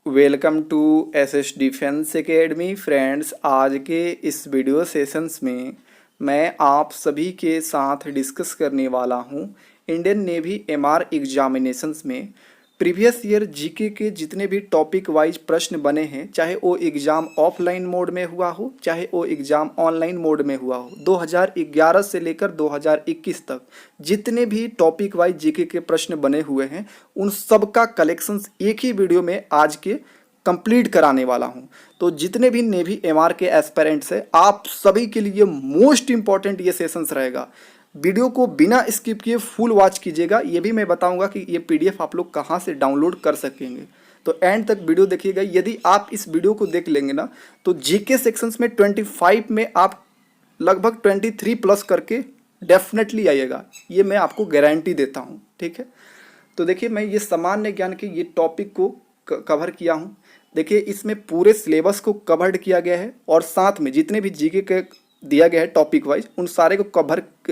Welcome to SS Defence Academy friends. आज के इस वीडियो सेशंस में मैं आप सभी के साथ डिस्कस करने वाला हूं इंडियन नेवी एमआर एग्जामिनेशंस में प्रीवियस ईयर जीके के जितने भी टॉपिक वाइज प्रश्न बने हैं, चाहे वो एग्ज़ाम ऑफलाइन मोड में हुआ हो चाहे वो एग्ज़ाम ऑनलाइन मोड में हुआ हो, 2011 से लेकर 2021 तक जितने भी टॉपिक वाइज जीके के प्रश्न बने हुए हैं उन सब का कलेक्शंस एक ही वीडियो में आज के कंप्लीट कराने वाला हूं। तो जितने भी नेवी एमआर के एस्पिरेंट्स हैं, आप सभी के लिए मोस्ट इंपॉर्टेंट ये सेशंस रहेगा। वीडियो को बिना स्किप किए फुल वॉच कीजिएगा। ये भी मैं बताऊंगा कि ये पीडीएफ आप लोग कहाँ से डाउनलोड कर सकेंगे, तो एंड तक वीडियो देखिएगा। यदि आप इस वीडियो को देख लेंगे ना, तो जीके सेक्शंस में 25 में आप लगभग 23 प्लस करके डेफिनेटली आइएगा, ये मैं आपको गारंटी देता हूँ। ठीक है, तो देखिए मैं ये सामान्य ज्ञान के ये टॉपिक को कवर किया हूँ। देखिए इसमें पूरे सिलेबस को कवर्ड किया गया है और साथ में जितने भी जीके के दिया गया है टॉपिक वाइज उन सारे को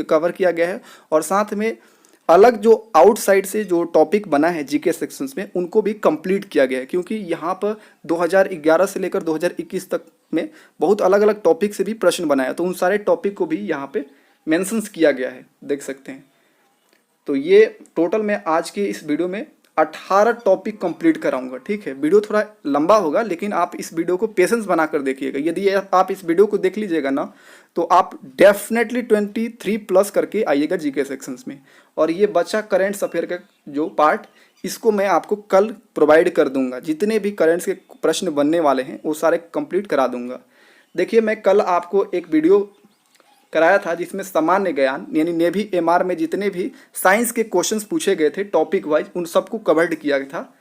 कवर किया गया है, और साथ में अलग जो आउटसाइड से जो टॉपिक बना है जीके सेक्शंस में उनको भी कंप्लीट किया गया है, क्योंकि यहाँ पर 2011 से लेकर 2021 तक में बहुत अलग अलग टॉपिक से भी प्रश्न बनाया, तो उन सारे टॉपिक को भी यहाँ पे मेंशंस किया गया है, देख सकते हैं। तो ये टोटल मैं आज के इस वीडियो में 18 टॉपिक कंप्लीट कराऊंगा। ठीक है, वीडियो थोड़ा लंबा होगा लेकिन आप इस वीडियो को पेशेंस बनाकर देखिएगा। यदि आप इस वीडियो को देख लीजिएगा ना, तो आप डेफिनेटली 23 प्लस करके आइएगा जीके सेक्शंस में। और ये बचा करंट अफेयर का जो पार्ट, इसको मैं आपको कल प्रोवाइड कर दूंगा। जितने भी करंट्स के प्रश्न बनने वाले हैं वो सारे कंप्लीट करा दूंगा। देखिए मैं कल आपको एक वीडियो कराया था जिसमें सामान्य ज्ञान यानी नेवी एमआर में जितने भी साइंस के क्वेश्चंस पूछे गए थे टॉपिक वाइज उन सबको कवर्ड किया गया था।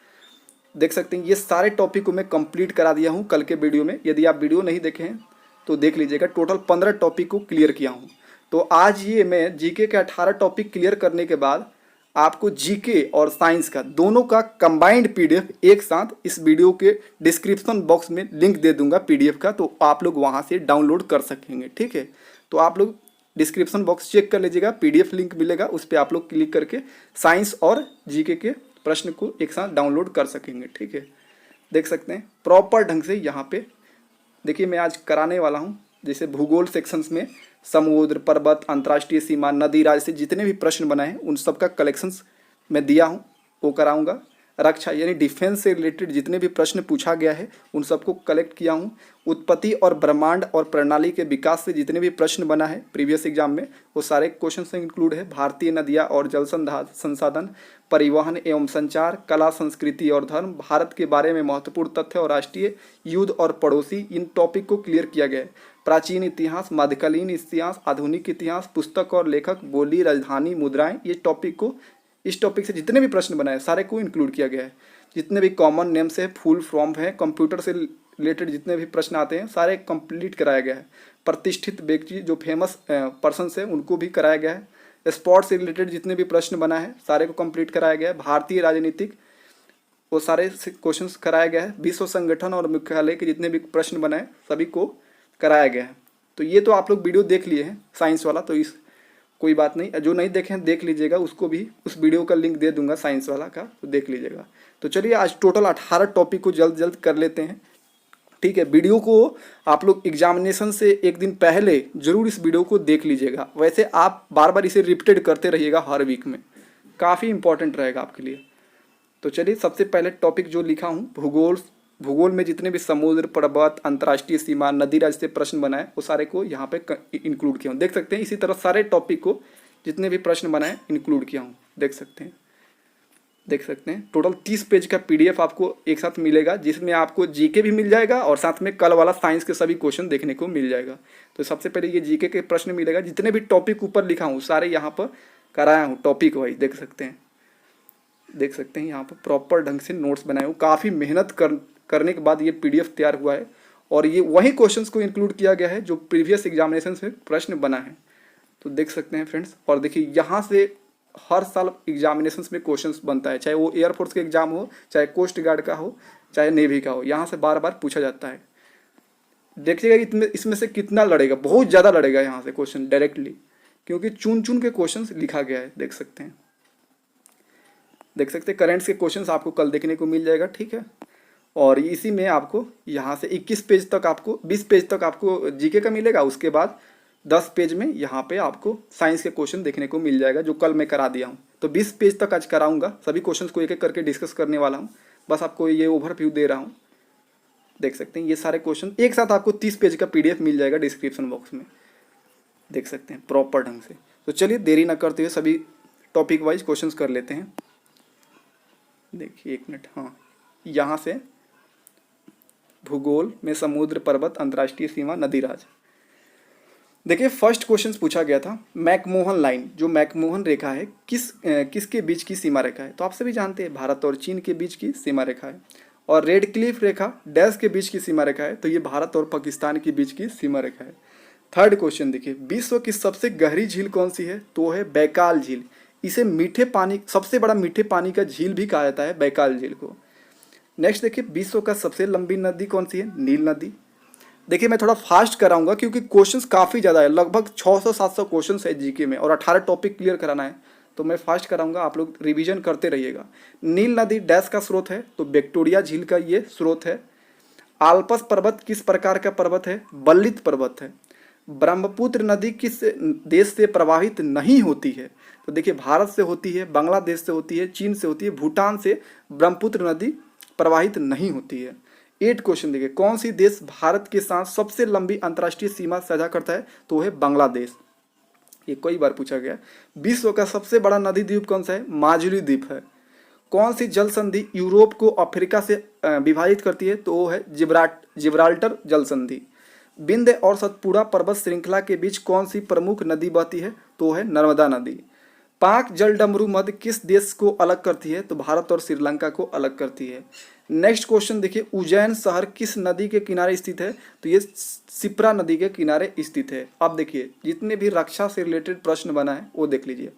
देख सकते हैं ये सारे टॉपिक को मैं कंप्लीट करा दिया हूं कल के वीडियो में। यदि आप वीडियो नहीं देखे हैं तो देख लीजिएगा। टोटल 15 टॉपिक को क्लियर किया हूँ। तो आज ये मैं जीके के 18 टॉपिक क्लियर करने के बाद आपको जीके और साइंस का दोनों का कंबाइंड पीडीएफ एक साथ इस वीडियो के डिस्क्रिप्शन बॉक्स में लिंक दे दूंगा पीडीएफ का, तो आप लोग वहाँ से डाउनलोड कर सकेंगे। ठीक है, तो आप लोग डिस्क्रिप्शन बॉक्स चेक कर लीजिएगा, पीडीएफ लिंक मिलेगा, उस पर आप लोग क्लिक करके साइंस और जीके के प्रश्न को एक साथ डाउनलोड कर सकेंगे। ठीक है, देख सकते हैं प्रॉपर ढंग से यहाँ पे देखिए मैं आज कराने वाला हूँ। जैसे भूगोल सेक्शंस में समुद्र, पर्वत, अंतर्राष्ट्रीय सीमा, नदी, राज्य से जितने भी प्रश्न बनाए हैं उन सब का कलेक्शंस मैं दिया हूँ, वो कराऊंगा। रक्षा यानी डिफेंस से रिलेटेड जितने भी प्रश्न पूछा गया है उन सबको कलेक्ट किया हूँ। उत्पत्ति और ब्रह्मांड और प्रणाली के विकास से जितने भी प्रश्न बना है प्रीवियस एग्जाम में वो सारे क्वेश्चन से इंक्लूड है। भारतीय नदियाँ और जल संसाधन, परिवहन एवं संचार, कला, संस्कृति और धर्म, भारत के बारे में महत्वपूर्ण तथ्य और राष्ट्रीय युद्ध और पड़ोसी, इन टॉपिक को क्लियर किया गया है। प्राचीन इतिहास, मध्यकालीन इतिहास, आधुनिक इतिहास, पुस्तक और लेखक, बोली, राजधानी, मुद्राएं, ये टॉपिक को इस टॉपिक से जितने भी प्रश्न बनाए सारे को इंक्लूड किया गया है। जितने भी कॉमन नेम्स है, फुल फॉर्म है, कंप्यूटर से रिलेटेड जितने भी प्रश्न आते हैं सारे कंप्लीट कराया गया है। प्रतिष्ठित व्यक्ति जो फेमस पर्सन है उनको भी कराया गया है। स्पोर्ट्स से रिलेटेड जितने भी प्रश्न बना है सारे को कंप्लीट कराया गया है। भारतीय राजनीतिक वो सारे क्वेश्चंस कराया गया है। विश्व संगठन और मुख्यालय के जितने भी प्रश्न बनाए सभी को कराया गया है। तो ये तो आप लोग वीडियो देख लिए हैं साइंस वाला, तो इस कोई बात नहीं, जो नहीं देखे हैं देख लीजिएगा, उसको भी उस वीडियो का लिंक दे दूंगा साइंस वाला का, तो देख लीजिएगा। तो चलिए आज टोटल 18 टॉपिक को जल्द जल्द कर लेते हैं। ठीक है, वीडियो को आप लोग एग्जामिनेशन से एक दिन पहले जरूर इस वीडियो को देख लीजिएगा। वैसे आप बार बार इसे रिपीटेड करते रहिएगा हर वीक में, काफ़ी इंपॉर्टेंट रहेगा आपके लिए। तो चलिए सबसे पहले टॉपिक जो लिखा हूँ भूगोल में जितने भी समुद्र, पर्वत, अंतर्राष्ट्रीय सीमा, नदी, राज्य से प्रश्न बनाए वो सारे को यहाँ पे इंक्लूड किया हूँ। देख सकते हैं इसी तरह सारे टॉपिक को जितने भी प्रश्न बनाए इंक्लूड किया हूँ। देख सकते हैं टोटल 30 पेज का पीडीएफ आपको एक साथ मिलेगा, जिसमें आपको जीके भी मिल जाएगा और साथ में कल वाला साइंस के सभी क्वेश्चन देखने को मिल जाएगा। तो सबसे पहले ये जीके के प्रश्न मिलेगा। जितने भी टॉपिक ऊपर लिखा हूँ सारे यहाँ पर कराया हूँ टॉपिक वाइज। देख सकते हैं यहाँ पर प्रॉपर ढंग से नोट्स बनाए हूँ। काफ़ी मेहनत करने के बाद ये पीडीएफ तैयार हुआ है, और ये वही क्वेश्चंस को इंक्लूड किया गया है जो प्रीवियस एग्जामिनेशन में प्रश्न बना है। तो देख सकते हैं फ्रेंड्स, और देखिए यहाँ से हर साल एग्जामिनेशन में क्वेश्चंस बनता है, चाहे वो एयरफोर्स के एग्जाम हो, चाहे कोस्ट गार्ड का हो, चाहे नेवी का हो, यहाँ से बार बार पूछा जाता है। देखिएगा इसमें से कितना लड़ेगा, बहुत ज़्यादा लड़ेगा यहाँ से क्वेश्चन डायरेक्टली, क्योंकि चुन चुन के क्वेश्चन लिखा गया है। देख सकते हैं करेंट्स के क्वेश्चंस आपको कल देखने को मिल जाएगा। ठीक है, और इसी में आपको यहाँ से 21 पेज तक आपको 20 पेज तक आपको जीके का मिलेगा। उसके बाद 10 पेज में यहाँ पे आपको साइंस के क्वेश्चन देखने को मिल जाएगा, जो कल मैं करा दिया हूँ। तो 20 पेज तक आज कराऊंगा, सभी क्वेश्चंस को एक एक करके डिस्कस करने वाला हूँ। बस आपको ये ओवरव्यू दे रहा हूँ, देख सकते हैं ये सारे क्वेश्चन एक साथ आपको 30 पेज का PDF मिल जाएगा डिस्क्रिप्शन बॉक्स में, देख सकते हैं प्रॉपर ढंग से। तो चलिए देरी ना करते हुए सभी टॉपिक वाइज क्वेश्चंस कर लेते हैं। देखिए 1 मिनट, हाँ, यहाँ से भूगोल में समुद्र, पर्वत, अंतर्राष्ट्रीय सीमा, नदी राज। देखिए फर्स्ट क्वेश्चन पूछा गया था, मैकमोहन लाइन, जो मैकमोहन रेखा है किसके बीच की सीमा रेखा है? तो आप सभी जानते हैं भारत और चीन के बीच की सीमा रेखा है। और रेड क्लिफ रेखा डैश के बीच की सीमा रेखा है, तो ये भारत और पाकिस्तान के बीच की सीमा रेखा है। थर्ड क्वेश्चन देखिए, विश्व की सबसे गहरी झील कौन सी है? तो है बैकाल झील। इसे मीठे पानी, सबसे बड़ा मीठे पानी का झील भी कहा जाता है बैकाल झील को। नेक्स्ट देखिए, विश्व का सबसे लंबी नदी कौन सी है? नील नदी। देखिए मैं थोड़ा फास्ट कराऊंगा क्योंकि क्वेश्चंस काफ़ी ज़्यादा है, लगभग 600-700 क्वेश्चंस है जीके में और 18 टॉपिक क्लियर कराना है, तो मैं फास्ट कराऊंगा, आप लोग रिवीजन करते रहिएगा। नील नदी डैश का स्रोत है? तो विक्टोरिया झील का ये स्रोत है। आल्पस पर्वत किस प्रकार का पर्वत है? बल्लित पर्वत है। ब्रह्मपुत्र नदी किस देश से प्रवाहित नहीं होती है? तो देखिए भारत से होती है, बांग्लादेश से होती है, चीन से होती है, भूटान से ब्रह्मपुत्र नदी प्रवाहित नहीं होती है। 8 क्वेश्चन देखिए, कौन सी देश भारत के साथ सबसे लंबी अंतर्राष्ट्रीय सीमा साझा करता है? तो है बांग्लादेश, ये कई बार पूछा गया। विश्व का सबसे बड़ा नदी द्वीप कौन सा है? माजुली द्वीप है। कौन सी जल संधि यूरोप को अफ्रीका से विभाजित करती है? तो वो है जिब्राल्टर जल संधि। विंध्य और सतपुड़ा पर्वत श्रृंखला के बीच कौन सी प्रमुख नदी बहती है? तो है नर्मदा नदी। पाक जल डमरू मध्य किस देश को अलग करती है? तो भारत और श्रीलंका को अलग करती है। नेक्स्ट क्वेश्चन देखिए, उज्जैन शहर किस नदी के किनारे स्थित है? तो ये शिप्रा नदी के किनारे स्थित है। अब देखिए जितने भी रक्षा से रिलेटेड प्रश्न बना है वो देख लीजिए।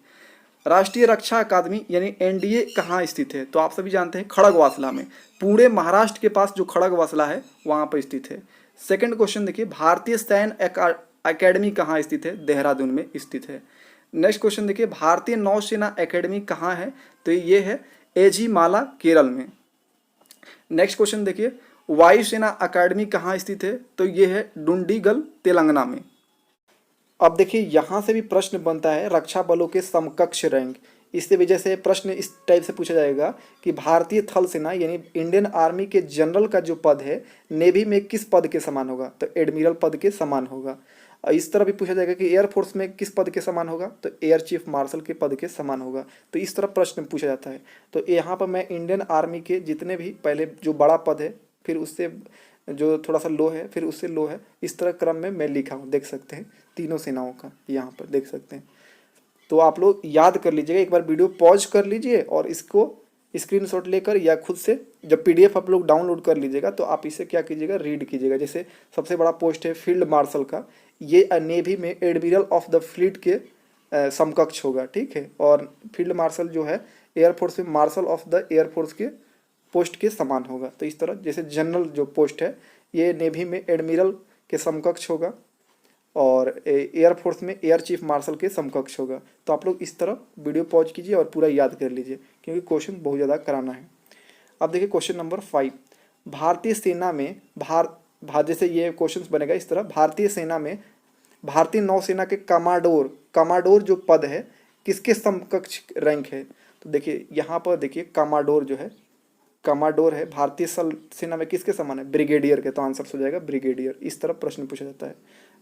राष्ट्रीय रक्षा अकादमी यानी NDA कहाँ स्थित है? तो आप सभी जानते हैं खड़गवासला में, पुणे महाराष्ट्र के पास जो खड़गवासला है वहाँ पर स्थित है। सेकंड क्वेश्चन देखिए, भारतीय सैन्य अकेडमी कहाँ स्थित है? देहरादून में स्थित है। नेक्स्ट क्वेश्चन देखिए, भारतीय नौसेना अकेडमी कहाँ है? तो ये है एझीमाला केरल में। नेक्स्ट क्वेश्चन देखिए, वायुसेना अकेडमी कहाँ स्थित है? तो ये है डुंडीगल तेलंगाना में। अब देखिए यहाँ से भी प्रश्न बनता है रक्षा बलों के समकक्ष रैंक, इससे वजह से प्रश्न इस टाइप से पूछा जाएगा कि भारतीय थल सेना यानी इंडियन आर्मी के जनरल का जो पद है नेवी में किस पद के समान होगा? तो एडमिरल पद के समान होगा। इस तरह भी पूछा जाएगा कि एयरफोर्स में किस पद के समान होगा? तो एयर चीफ मार्शल के पद के समान होगा। तो इस तरह प्रश्न पूछा जाता है। तो यहाँ पर मैं इंडियन आर्मी के जितने भी पहले जो बड़ा पद है, फिर उससे जो थोड़ा सा लो है, फिर उससे लो है, इस तरह क्रम में मैं लिखा हूँ, देख सकते हैं तीनों सेनाओं का यहाँ पर देख सकते हैं। तो आप लोग याद कर लीजिएगा, एक बार वीडियो पॉज कर लीजिए और इसको स्क्रीनशॉट लेकर या खुद से जब PDF आप लोग डाउनलोड कर लीजिएगा तो आप इसे क्या कीजिएगा, रीड कीजिएगा। जैसे सबसे बड़ा पोस्ट है फील्ड मार्शल का, ये नेवी में एडमिरल ऑफ द फ्लीट के समकक्ष होगा, ठीक है। और फील्ड मार्शल जो है एयरफोर्स में मार्शल ऑफ द एयरफोर्स के पोस्ट के समान होगा। तो इस तरह जैसे जनरल जो पोस्ट है ये नेवी में एडमिरल के समकक्ष होगा और एयरफोर्स में एयर चीफ मार्शल के समकक्ष होगा। तो आप लोग इस तरह वीडियो पॉज कीजिए और पूरा याद कर लीजिए क्योंकि क्वेश्चन बहुत ज़्यादा कराना है। अब देखिए क्वेश्चन नंबर 5, भारतीय सेना में जैसे ये क्वेश्चन बनेगा इस तरह, भारतीय सेना में भारतीय नौसेना के कमांडोर जो पद है किसके समकक्ष रैंक है? तो देखिए यहाँ पर देखिए कमांडोर जो है, कमांडोर है भारतीय सेना में किसके समान है? ब्रिगेडियर के। तो आंसर हो जाएगा ब्रिगेडियर। इस तरह प्रश्न पूछा जाता है।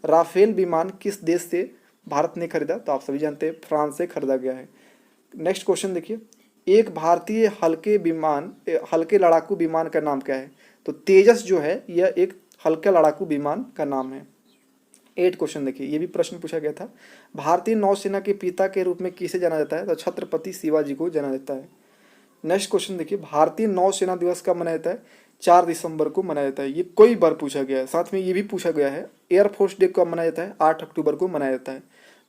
राफेल विमान किस देश से भारत ने खरीदा? तो आप सभी जानते हैं फ्रांस से खरीदा गया है। नेक्स्ट क्वेश्चन देखिए, एक भारतीय हल्के लड़ाकू विमान का नाम क्या है? तो तेजस जो है यह एक हल्का लड़ाकू विमान का नाम है। 8 क्वेश्चन देखिए, ये भी प्रश्न पूछा गया था। भारतीय नौसेना के पिता के रूप में किसे जाना जाता है? तो छत्रपति शिवाजी को जाना जाता है। नेक्स्ट क्वेश्चन देखिए, भारतीय नौसेना दिवस कब मनाया जाता है? 4 दिसंबर को मनाया जाता है। ये कई बार पूछा गया है। साथ में ये भी पूछा गया है एयरफोर्स डे कब मनाया जाता है? 8 अक्टूबर को मनाया जाता है।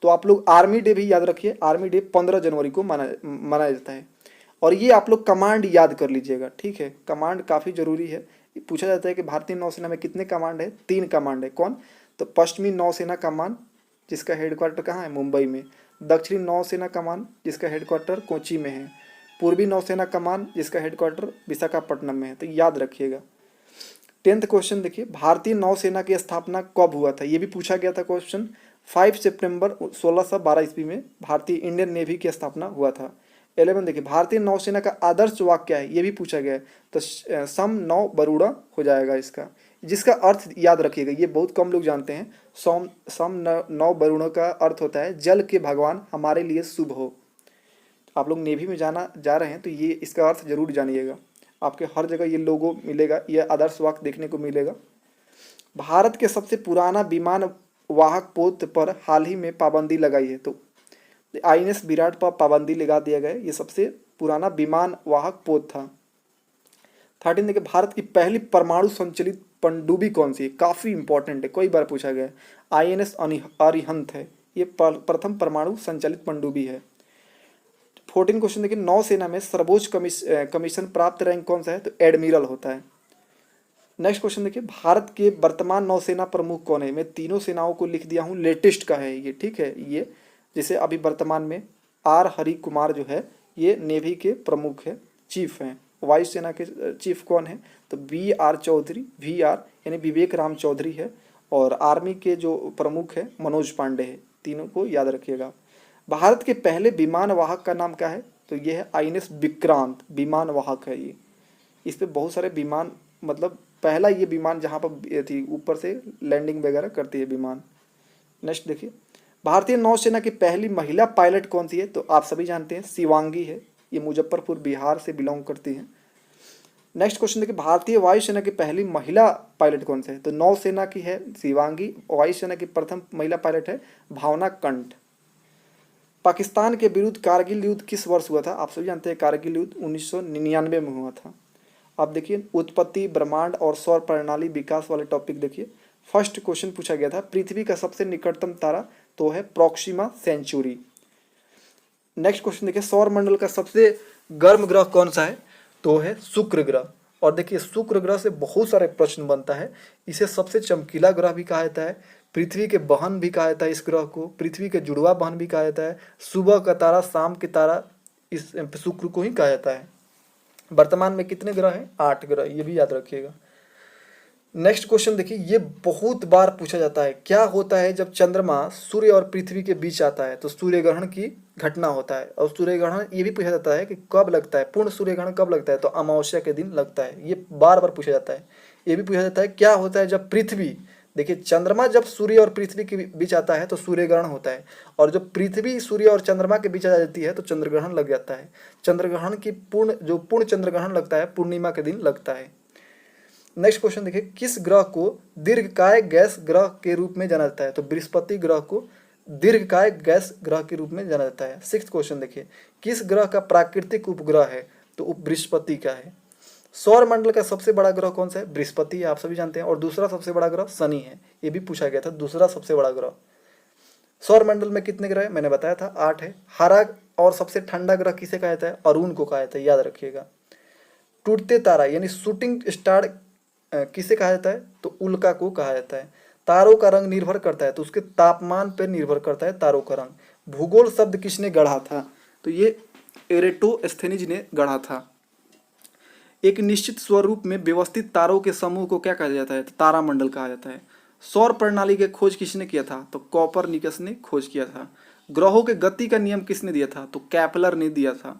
तो आप लोग आर्मी डे भी याद रखिए, आर्मी डे 15 जनवरी को मनाया जाता है। और ये आप लोग कमांड याद कर लीजिएगा, ठीक है। कमांड काफ़ी जरूरी है। पूछा जाता है कि भारतीय नौसेना में कितने कमांड है? 3 कमांड है। कौन? तो पश्चिमी नौसेना कमान जिसका हेडक्वार्टर कहाँ है? मुंबई में। दक्षिणी नौसेना कमान जिसका हेडक्वार्टर कोची में है। पूर्वी नौसेना कमान जिसका हेडक्वार्टर विशाखापट्टनम में है। तो याद रखिएगा, 10th क्वेश्चन देखिए, भारतीय नौसेना की स्थापना कब हुआ था, ये भी पूछा गया था क्वेश्चन। 5 सितंबर 1612 ईस्वी में भारतीय इंडियन नेवी की स्थापना हुआ था। 11 देखिए, भारतीय नौसेना का आदर्श वाक्य क्या है, ये भी पूछा गया है। तो सम नौ बरूड़ा हो जाएगा इसका, जिसका अर्थ याद रखिएगा, ये बहुत कम लोग जानते हैं। सम नौ बरूड़ों का अर्थ होता है जल के भगवान हमारे लिए शुभ हो। आप लोग नेवी में जा रहे हैं तो ये इसका अर्थ जरूर जानिएगा, आपके हर जगह ये लोगो मिलेगा, ये आदर्श वाक्य देखने को मिलेगा। भारत के सबसे पुराना विमान वाहक पोत पर हाल ही में पाबंदी लगाई है, तो INS विराट पर पाबंदी लगा दिया गया, ये सबसे पुराना विमान वाहक पोत था। 13 देखिए, भारत की पहली परमाणु संचालित पनडुब्बी कौन सी है, काफी इंपॉर्टेंट है, कई बार पूछा गया है। INS अरिहंत है, ये प्रथम परमाणु संचालित पनडुब्बी है। 14 क्वेश्चन देखिए, नौसेना में सर्वोच्च कमीशन प्राप्त रैंक कौन सा है, तो एडमिरल होता है। नेक्स्ट क्वेश्चन देखिए, भारत के वर्तमान नौसेना प्रमुख कौन है, मैं तीनों सेनाओं को लिख दिया हूँ, लेटेस्ट का है ये, ठीक है। ये जैसे अभी वर्तमान में R हरि कुमार जो है ये नेवी के प्रमुख है, चीफ हैं। वायुसेना के चीफ कौन है, तो VR चौधरी, VR यानी विवेक राम चौधरी है। और आर्मी के जो प्रमुख है मनोज पांडे है, तीनों को याद रखिएगा। भारत के पहले विमान वाहक का नाम क्या है, तो ये है INS विक्रांत, विमान वाहक है ये। इस पे बहुत सारे विमान, मतलब पहला ये विमान जहाँ पर थी ऊपर से लैंडिंग वगैरह करती है विमान। नेक्स्ट देखिए, भारतीय नौसेना की पहली महिला पायलट कौन सी है, तो आप सभी जानते हैं शिवांगी है, ये मुजफ्फरपुर बिहार से बिलोंग करती है। नेक्स्ट क्वेश्चन देखिए, भारतीय वायुसेना की पहली महिला पायलट कौन सी है, तो नौसेना की है शिवांगी, वायुसेना की प्रथम महिला पायलट है भावना कंठ। पाकिस्तान के विरुद्ध कारगिल युद्ध किस वर्ष हुआ था, आप सभी जानते हैं कारगिल युद्ध 1999 में हुआ था। अब देखिए, उत्पत्ति, ब्रह्मांड और सौर प्रणाली विकास वाले टॉपिक देखिए। फर्स्ट क्वेश्चन पूछा गया था, पृथ्वी का सबसे निकटतम तारा तो है प्रोक्सिमा सेंचुरी। नेक्स्ट क्वेश्चन देखिए, सौर मंडल का सबसे गर्म ग्रह कौन सा है, तो है शुक्र ग्रह। और देखिए, शुक्र ग्रह से बहुत सारे प्रश्न बनता है, इसे सबसे चमकीला ग्रह भी कहा जाता है, पृथ्वी के बहन भी कहा जाता है इस ग्रह को, पृथ्वी के जुड़वा बहन भी कहा जाता है, सुबह का तारा, शाम के तारा, इस शुक्र को ही कहा जाता है। वर्तमान में कितने ग्रह हैं, 8 ग्रह, ये भी याद रखिएगा। नेक्स्ट क्वेश्चन देखिए, ये बहुत बार पूछा जाता है, क्या होता है जब चंद्रमा सूर्य और पृथ्वी के बीच आता है, तो सूर्य ग्रहण की घटना होता है। और सूर्य ग्रहण ये भी पूछा जाता है कि कब लगता है, पूर्ण सूर्य ग्रहण कब लगता है, तो अमावस्या के दिन लगता है, ये बार बार पूछा जाता है। ये भी पूछा जाता है, क्या होता है जब पृथ्वी, देखिए चंद्रमा जब सूर्य और पृथ्वी के बीच आता है तो सूर्य ग्रहण होता है, और जब पृथ्वी सूर्य और चंद्रमा के बीच आ जाती है तो चंद्र ग्रहण लग जाता है। चंद्र ग्रहण की पूर्ण चंद्र ग्रहण लगता है पूर्णिमा के दिन लगता है। नेक्स्ट क्वेश्चन देखिए, किस ग्रह को दीर्घकाय गैस ग्रह के रूप में जाना जाता है, तो बृहस्पति ग्रह को दीर्घकाय गैस ग्रह के रूप में जाना जाता है। 6th क्वेश्चन देखिए, किस ग्रह का प्राकृतिक उपग्रह है, तो बृहस्पति का है। सौर मंडल का सबसे बड़ा ग्रह कौन सा है, बृहस्पति, आप सभी जानते हैं। और दूसरा सबसे बड़ा ग्रह शनि है, ये भी पूछा गया था, दूसरा सबसे बड़ा ग्रह। सौर मंडल में कितने ग्रह है, मैंने बताया था 8 है। हरा और सबसे ठंडा ग्रह किसे कहा जाता है, अरुण को कहा जाता है, याद रखिएगा। टूटते तारा यानी शूटिंग स्टार किसे कहा जाता है, तो उल्का को कहा जाता है। तारों का रंग निर्भर करता है, तो उसके तापमान पर निर्भर करता है तारों का रंग। भूगोल शब्द किसने गढ़ा था, तो ये एरेटोस्थेनीज ने गढ़ा था। एक निश्चित स्वरूप में व्यवस्थित तारों के समूह को क्या कहा जाता है, तो तारामंडल कहा जाता है। सौर प्रणाली की खोज किसने किया था, तो कोपरनिकस ने खोज किया था। ग्रहों के गति का नियम किसने दिया था, तो केपलर ने दिया था।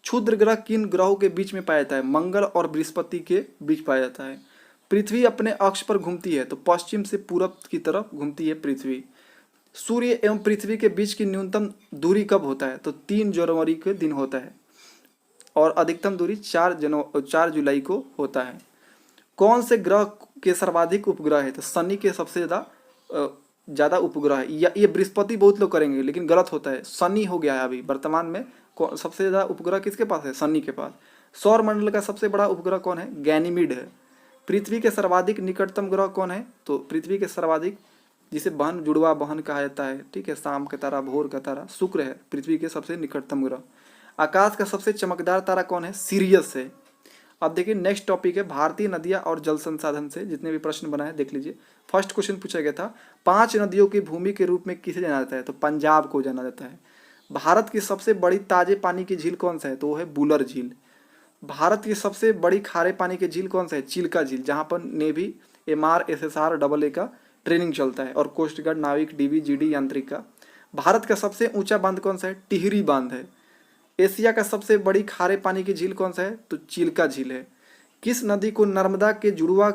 क्षुद्र ग्रह किन ग्रहों के बीच में पाया जाता है, मंगल और बृहस्पति के बीच पाया जाता है। पृथ्वी अपने अक्ष पर घूमती है, तो पश्चिम से पूरब की तरफ घूमती है पृथ्वी। सूर्य एवं पृथ्वी के बीच की न्यूनतम दूरी कब होता है, तो 3 जनवरी के दिन होता है, और अधिकतम दूरी 4 जुलाई को होता है। कौन से ग्रह के सर्वाधिक उपग्रह है, तो शनि के सबसे ज़्यादा उपग्रह है। ये बृहस्पति बहुत लोग करेंगे लेकिन गलत होता है, शनि हो गया है अभी वर्तमान में। सबसे ज़्यादा उपग्रह किसके पास है, शनि के पास। सौर मंडल का सबसे बड़ा उपग्रह कौन है, गैनीमीड है। पृथ्वी के सर्वाधिक निकटतम ग्रह कौन है, तो पृथ्वी के सर्वाधिक, जिसे बहन जुड़वा बहन कहा जाता है, ठीक है, शाम का तारा, भोर का तारा, शुक्र है पृथ्वी के सबसे निकटतम ग्रह। आकाश का सबसे चमकदार तारा कौन है, सीरियस है। अब देखिए नेक्स्ट टॉपिक है भारतीय नदियां और जल संसाधन से जितने भी प्रश्न बनाए देख लीजिए। फर्स्ट क्वेश्चन पूछा गया था, 5 नदियों की भूमि के रूप में किसे जाना जाता है, तो पंजाब को जाना जाता है। भारत की सबसे बड़ी ताजे पानी की झील कौन सा है, तो वो है बुलर झील। भारत की सबसे बड़ी खारे पानी की झील कौन सा है? चिल्का झील, जहाँ पर navy, MR, SSR, double A का ट्रेनिंग चलता है, और कोस्ट गार्ड, नाविक, डीवी, जीडी, यांत्रिक का। भारत का सबसे ऊंचा बांध कौन सा है? टिहरी बांध है। एशिया का सबसे बड़ी खारे पानी की झील कौन सा है? तो चिल्का झील है। किस नदी को नर्मदा के जुड़वा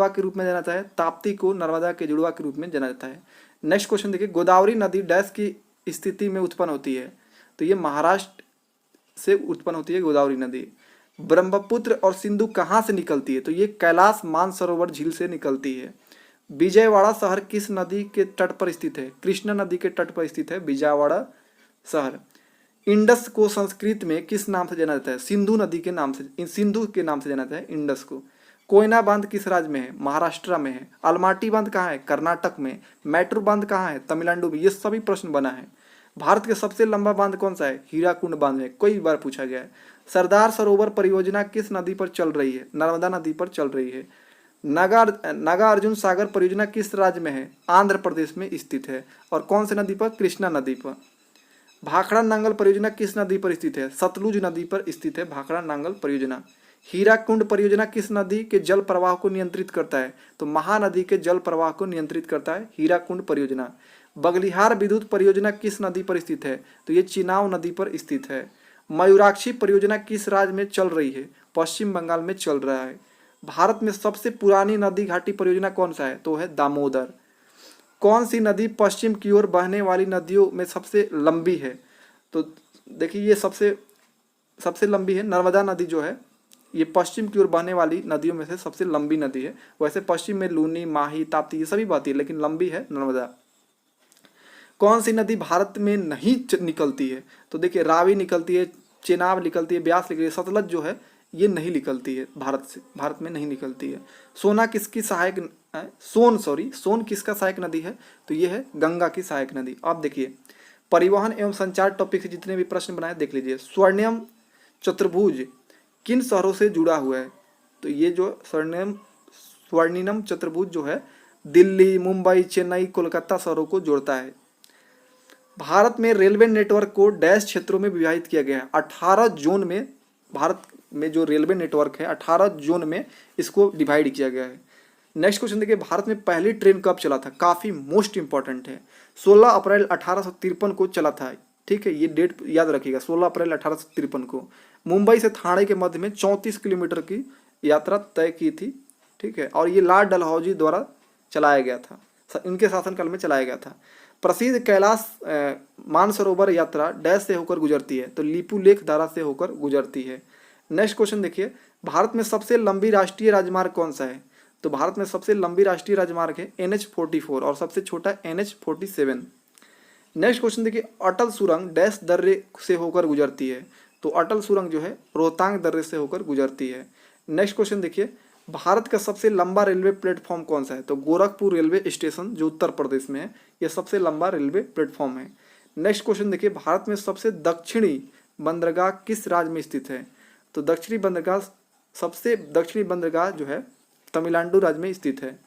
के रूप में जाना जाता है? ताप्ती को नर्मदा के जुड़वा के रूप में जाना जाता है। नेक्स्ट क्वेश्चन देखिए, गोदावरी नदी डैश की स्थिति में उत्पन्न होती है? तो ये महाराष्ट्र से उत्पन्न होती है गोदावरी नदी। ब्रह्मपुत्र और सिंधु कहाँ से निकलती है? तो ये कैलाश मानसरोवर झील से निकलती है। विजयवाड़ा शहर किस नदी के तट पर स्थित है? कृष्णा नदी के तट पर स्थित है विजयवाड़ा शहर। इंडस को संस्कृत में किस नाम से जाना जाता है? सिंधु नदी के नाम से, सिंधु के नाम से जाना जाता है इंडस को। कोयना बांध किस राज्य में है? महाराष्ट्र में है। अलमाटी बांध कहाँ है? कर्नाटक में। मैट्रू बांध कहाँ है? तमिलनाडु में। ये सभी प्रश्न बना है। भारत का सबसे लंबा बांध कौन सा है? हीराकुंड बांध है, कई बार पूछा गया है। सरदार सरोवर परियोजना किस नदी पर चल रही है? नर्मदा नदी पर चल रही है। नागार्जुन सागर परियोजना किस राज्य में है? आंध्र प्रदेश में स्थित है। और कौन सी नदी पर? कृष्णा नदी पर। भाखड़ा नांगल परियोजना किस नदी पर स्थित है? सतलुज नदी पर स्थित है भाखड़ा नांगल परियोजना। हीराकुंड परियोजना किस नदी के जल प्रवाह को नियंत्रित करता है? तो महानदी के जल प्रवाह को नियंत्रित करता है हीराकुंड परियोजना। बगलिहार विद्युत परियोजना किस नदी पर स्थित है? तो ये चिनाव नदी पर स्थित है। मयूराक्षी परियोजना किस राज्य में चल रही है? पश्चिम बंगाल में चल रहा है। भारत में सबसे पुरानी नदी घाटी परियोजना कौन सा है? तो है दामोदर। कौन सी नदी पश्चिम की ओर बहने वाली नदियों में सबसे लंबी है? तो देखिए, ये सबसे लंबी है नर्मदा नदी जो है, ये पश्चिम की ओर बहने वाली नदियों में से सबसे लंबी नदी है। वैसे पश्चिम में लूनी, माही, ताप्ती ये सभी बहती है, लेकिन लंबी है नर्मदा। कौन सी नदी भारत में नहीं निकलती है? तो देखिए, रावी निकलती है, चेनाब निकलती है, ब्यास निकलती है, सतलज जो है ये नहीं निकलती है भारत में नहीं निकलती है। सोन किसका सहायक नदी है? तो ये है गंगा की सहायक नदी। आप देखिए, परिवहन एवं संचार टॉपिक से जितने भी प्रश्न बनाए देख लीजिए। स्वर्णिम चतुर्भुज किन शहरों से जुड़ा हुआ है? तो ये जो स्वर्णिम चतुर्भुज जो है दिल्ली, मुंबई, चेन्नई, कोलकाता शहरों को जोड़ता है। भारत में रेलवे नेटवर्क को डैश क्षेत्रों में विभाजित किया गया है? 18 जोन में। भारत में जो रेलवे नेटवर्क है 18 जोन में इसको डिवाइड किया गया है। नेक्स्ट क्वेश्चन देखिए, भारत में पहली ट्रेन कब चला था? काफी मोस्ट इंपॉर्टेंट है। 16 अप्रैल 1853 को चला था। ठीक है, ये डेट याद रखिएगा, 16 अप्रैल 1853 को। मुंबई से थाने के मध्य में 34 किलोमीटर की यात्रा तय की थी। ठीक है, और ये लॉर्ड डलहौजी द्वारा चलाया गया था, इनके शासनकाल में चलाया गया था। प्रसिद्ध कैलाश मानसरोवर यात्रा डैश से होकर गुजरती है? तो लिपुलेख धारा से होकर गुजरती है। नेक्स्ट क्वेश्चन देखिए, भारत में सबसे लंबी राष्ट्रीय राजमार्ग कौन सा है? तो भारत में सबसे लंबी राष्ट्रीय राजमार्ग है NH-44 और सबसे छोटा NH-47। नेक्स्ट क्वेश्चन देखिए, अटल सुरंग डैश दर्रे से होकर गुजरती है? तो अटल सुरंग जो है रोहतांग दर्रे से होकर गुजरती है। नेक्स्ट क्वेश्चन देखिए, भारत का सबसे लंबा रेलवे प्लेटफॉर्म कौन सा है? तो गोरखपुर रेलवे स्टेशन जो उत्तर प्रदेश में है, यह सबसे लंबा रेलवे प्लेटफॉर्म है। नेक्स्ट क्वेश्चन देखिए, भारत में सबसे दक्षिणी बंदरगाह किस राज्य में स्थित है? तो सबसे दक्षिणी बंदरगाह जो है तमिलनाडु राज्य में स्थित है।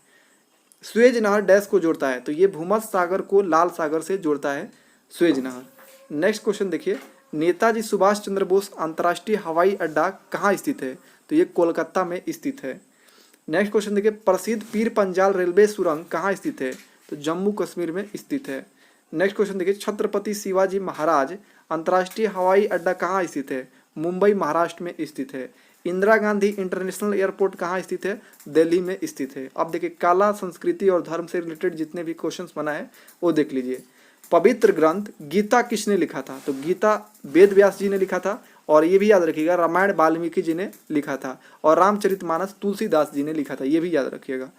स्वेज नहर डैश को जोड़ता है? तो ये भूमध्य सागर को लाल सागर से जोड़ता है स्वेज नहर। नेक्स्ट क्वेश्चन देखिए, नेताजी सुभाष चंद्र बोस अंतर्राष्ट्रीय हवाई अड्डा कहाँ स्थित है? तो ये कोलकाता में स्थित है। नेक्स्ट क्वेश्चन देखिए, प्रसिद्ध पीर पंजाल रेलवे सुरंग कहाँ स्थित है? तो जम्मू कश्मीर में स्थित है। नेक्स्ट क्वेश्चन देखिए, छत्रपति शिवाजी महाराज अंतर्राष्ट्रीय हवाई अड्डा कहाँ स्थित है? मुंबई महाराष्ट्र में स्थित है। इंदिरा गांधी इंटरनेशनल एयरपोर्ट कहाँ स्थित है? दिल्ली में स्थित है। अब देखिए, कला, संस्कृति और धर्म से रिलेटेड जितने भी क्वेश्चंस बना है वो देख लीजिए। पवित्र ग्रंथ गीता किसने लिखा था? तो गीता वेद व्यास जी ने लिखा था, और ये भी याद रखिएगा रामायण वाल्मीकि जी ने लिखा था, और रामचरितमानस तुलसीदास जी ने लिखा था, ये भी याद रखिएगा।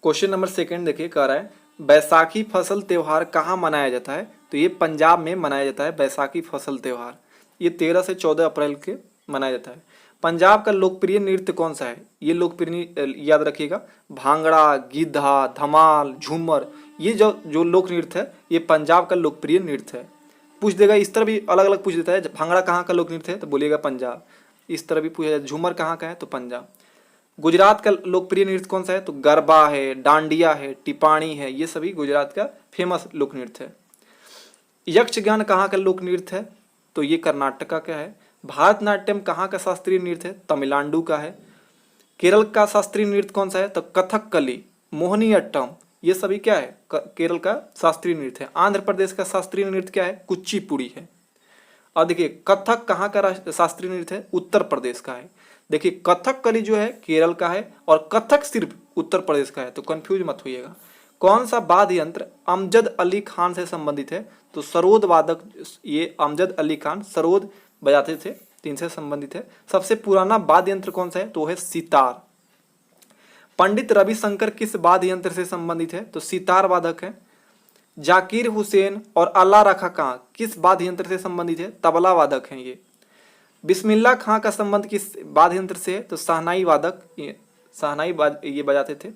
क्वेश्चन नंबर 2 देखिए, कह रहा है बैसाखी फसल त्योहार कहाँ मनाया जाता है? तो ये पंजाब में मनाया जाता है बैसाखी फसल त्योहार। ये 13 से 14 अप्रैल के मनाया जाता है। पंजाब का लोकप्रिय नृत्य कौन सा है? ये लोकप्रिय याद रखिएगा, भांगड़ा, गिद्धा, धमाल, झूमर, ये जो लोक नृत्य है ये पंजाब का लोकप्रिय नृत्य है। पूछ देगा इस तरह भी अलग अलग पूछ देता है, भांगड़ा कहाँ का लोक नृत्य है? तो बोलिएगा पंजाब। इस तरह भी पूछा जाए, झूमर कहाँ का है? तो पंजाब। गुजरात का लोकप्रिय नृत्य कौन सा है? तो गरबा है, डांडिया है, टिपाणी है, ये सभी गुजरात का फेमस लोक नृत्य है। यक्षगान कहाँ का लोक नृत्य है? तो ये कर्नाटका का है। भारतनाट्यम कहाँ का शास्त्रीय नृत्य है? तमिलनाडु का है। केरल का शास्त्रीय नृत्य कौन सा है? तो कथकली, मोहिनीअट्टम, ये सभी क्या है? केरल का शास्त्रीय नृत्य है। आंध्र प्रदेश का शास्त्रीय नृत्य क्या है? कुचिपुड़ी है। और देखिए कथक कहाँ का शास्त्रीय नृत्य है? उत्तर प्रदेश का है। देखिए कथकली जो है केरल का है और कथक सिर्फ उत्तर प्रदेश का है, तो कंफ्यूज मत होइएगा। कौन सा वाद्य यंत्र अमजद अली खान से संबंधित है? तो सरोद वादक, ये अमजद अली खान सरोद बजाते थे, इनसे संबंधित है। सबसे पुराना वाद्य यंत्र कौन सा है? तो है सितार। पंडित रविशंकर किस वाद्य यंत्र से संबंधित है? तो सितार वादक है। जाकिर हुसैन और अल्लाह रखा खां किस वाद्य यंत्र से संबंधित है? तबला वादक हैं ये। बिस्मिल्लाह खां का संबंध किस वाद्य यंत्र से है? तो शहनाई वादक, ये ये बजाते थे।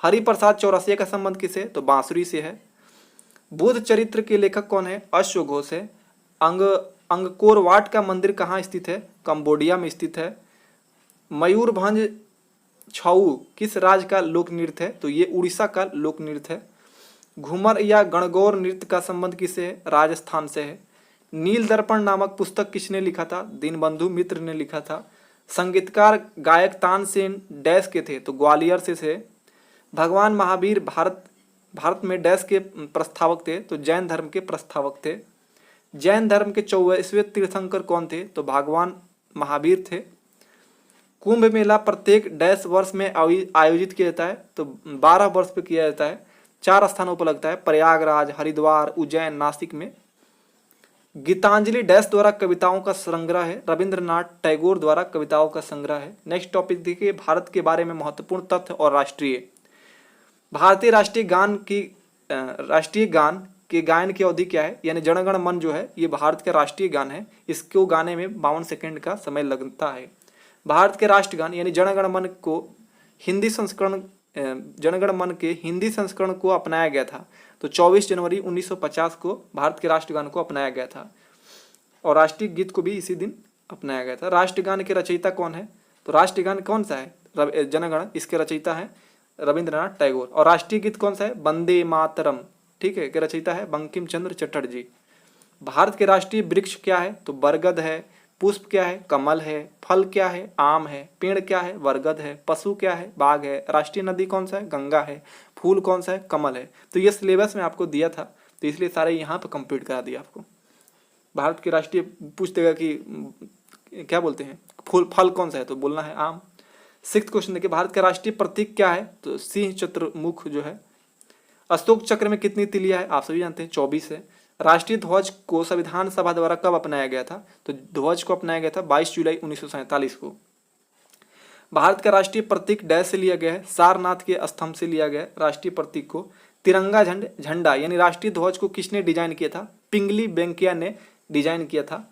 हरिप्रसाद चौरसिया का संबंध किससे? तो बांसुरी से है। बुद्ध चरित्र के लेखक कौन है? अश्वघोष है। अंगकोर वाट का मंदिर कहाँ स्थित है? कंबोडिया में स्थित है। मयूरभंज छऊ किस राज्य का लोक नृत्य है? तो ये उड़ीसा का लोक नृत्य है। घूमर या गणगौर नृत्य का संबंध किससे है? राजस्थान से है। नील दर्पण नामक पुस्तक किसने लिखा था? दीनबंधु मित्र ने लिखा था। संगीतकार गायक तानसेन डैश के थे? तो ग्वालियर से। भगवान महावीर भारत में डैश के प्रस्तावक थे? तो जैन धर्म के प्रस्तावक थे। जैन धर्म के 24वें तीर्थंकर कौन थे? तो भगवान महावीर थे। कुंभ मेला प्रत्येक डैश वर्ष में आयोजित किया जाता है? तो 12 वर्ष पे किया जाता है। 4 स्थानों पर लगता है, प्रयागराज, हरिद्वार, उज्जैन, नासिक में। गीतांजलि डैश द्वारा कविताओं का संग्रह है? रविंद्रनाथ टैगोर द्वारा कविताओं का संग्रह है। नेक्स्ट टॉपिक देखिए, भारत के बारे में महत्वपूर्ण तथ्य और राष्ट्रीय। भारतीय राष्ट्रीय गान के गायन की अवधि क्या है? यानी जनगण मन जो है ये भारत का राष्ट्रीय गान है, इसको गाने में 52 सेकंड का समय लगता है। भारत के राष्ट्रगान यानी जनगण मन को हिंदी संस्करण जनगण मन के हिंदी संस्करण को अपनाया गया था। तो 24 जनवरी 1950 को भारत के राष्ट्रगान को अपनाया गया था और राष्ट्रीय गीत को भी इसी दिन अपनाया गया था। राष्ट्रगान के रचयिता कौन है? तो राष्ट्रगान कौन सा है? जनगण, इसके रचयिता है रविंद्रनाथ टैगोर। और राष्ट्रीय गीत कौन सा है? वंदे मातरम, ठीक है, के रचयिता है बंकिम चंद्र चटर्जी। भारत के राष्ट्रीय वृक्ष क्या है? तो बरगद है। पुष्प क्या है? कमल है। फल क्या है? आम है। पेड़ क्या है? बरगद है। पशु क्या है? बाघ है। राष्ट्रीय नदी कौन सा है? गंगा है। फूल कौन सा है? कमल है। तो ये सिलेबस में आपको दिया था, तो इसलिए सारे यहाँ पे कंप्लीट करा दिया आपको। भारत के राष्ट्रीय पूछ देगा कि क्या बोलते हैं फल कौन सा है, तो बोलना है आम। 6th क्वेश्चन देखिए, भारत का राष्ट्रीय प्रतीक क्या है? तो सिंह चतुर्मुख जो है। अशोक चक्र में कितनी तिलियां है? आप सभी जानते हैं 24 है। राष्ट्रीय ध्वज को संविधान सभा द्वारा कब अपनाया गया था? तो ध्वज को अपनाया गया था 22 जुलाई 1947 को। भारत का राष्ट्रीय प्रतीक डैश से लिया गया है? सारनाथ के स्तंभ से लिया गया है राष्ट्रीय प्रतीक को। तिरंगा झंडा यानी राष्ट्रीय ध्वज को किसने डिजाइन किया था? पिंगली वेंकैया ने डिजाइन किया था।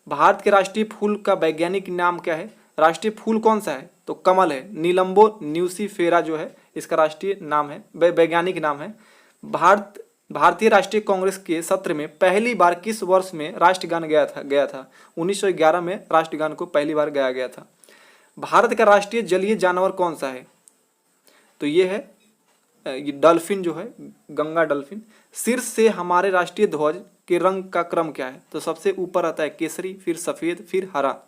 भारत के राष्ट्रीय फूल का वैज्ञानिक नाम क्या है? राष्ट्रीय फूल कौन सा है? तो कमल है। नीलम्बो न्यूसीफेरा जो है इसका राष्ट्रीय नाम है, वैज्ञानिक नाम है। भारतीय राष्ट्रीय कांग्रेस के सत्र में पहली बार किस वर्ष में राष्ट्रगान गया था? 1911 में राष्ट्रगान को पहली बार गाया गया था। भारत का राष्ट्रीय जलीय जानवर कौन सा है? तो ये है ये डॉल्फिन जो है, गंगा डॉल्फिन। शीर्ष से हमारे राष्ट्रीय ध्वज के रंग का क्रम क्या है? तो सबसे ऊपर आता है केसरी, फिर सफेद, फिर हरा।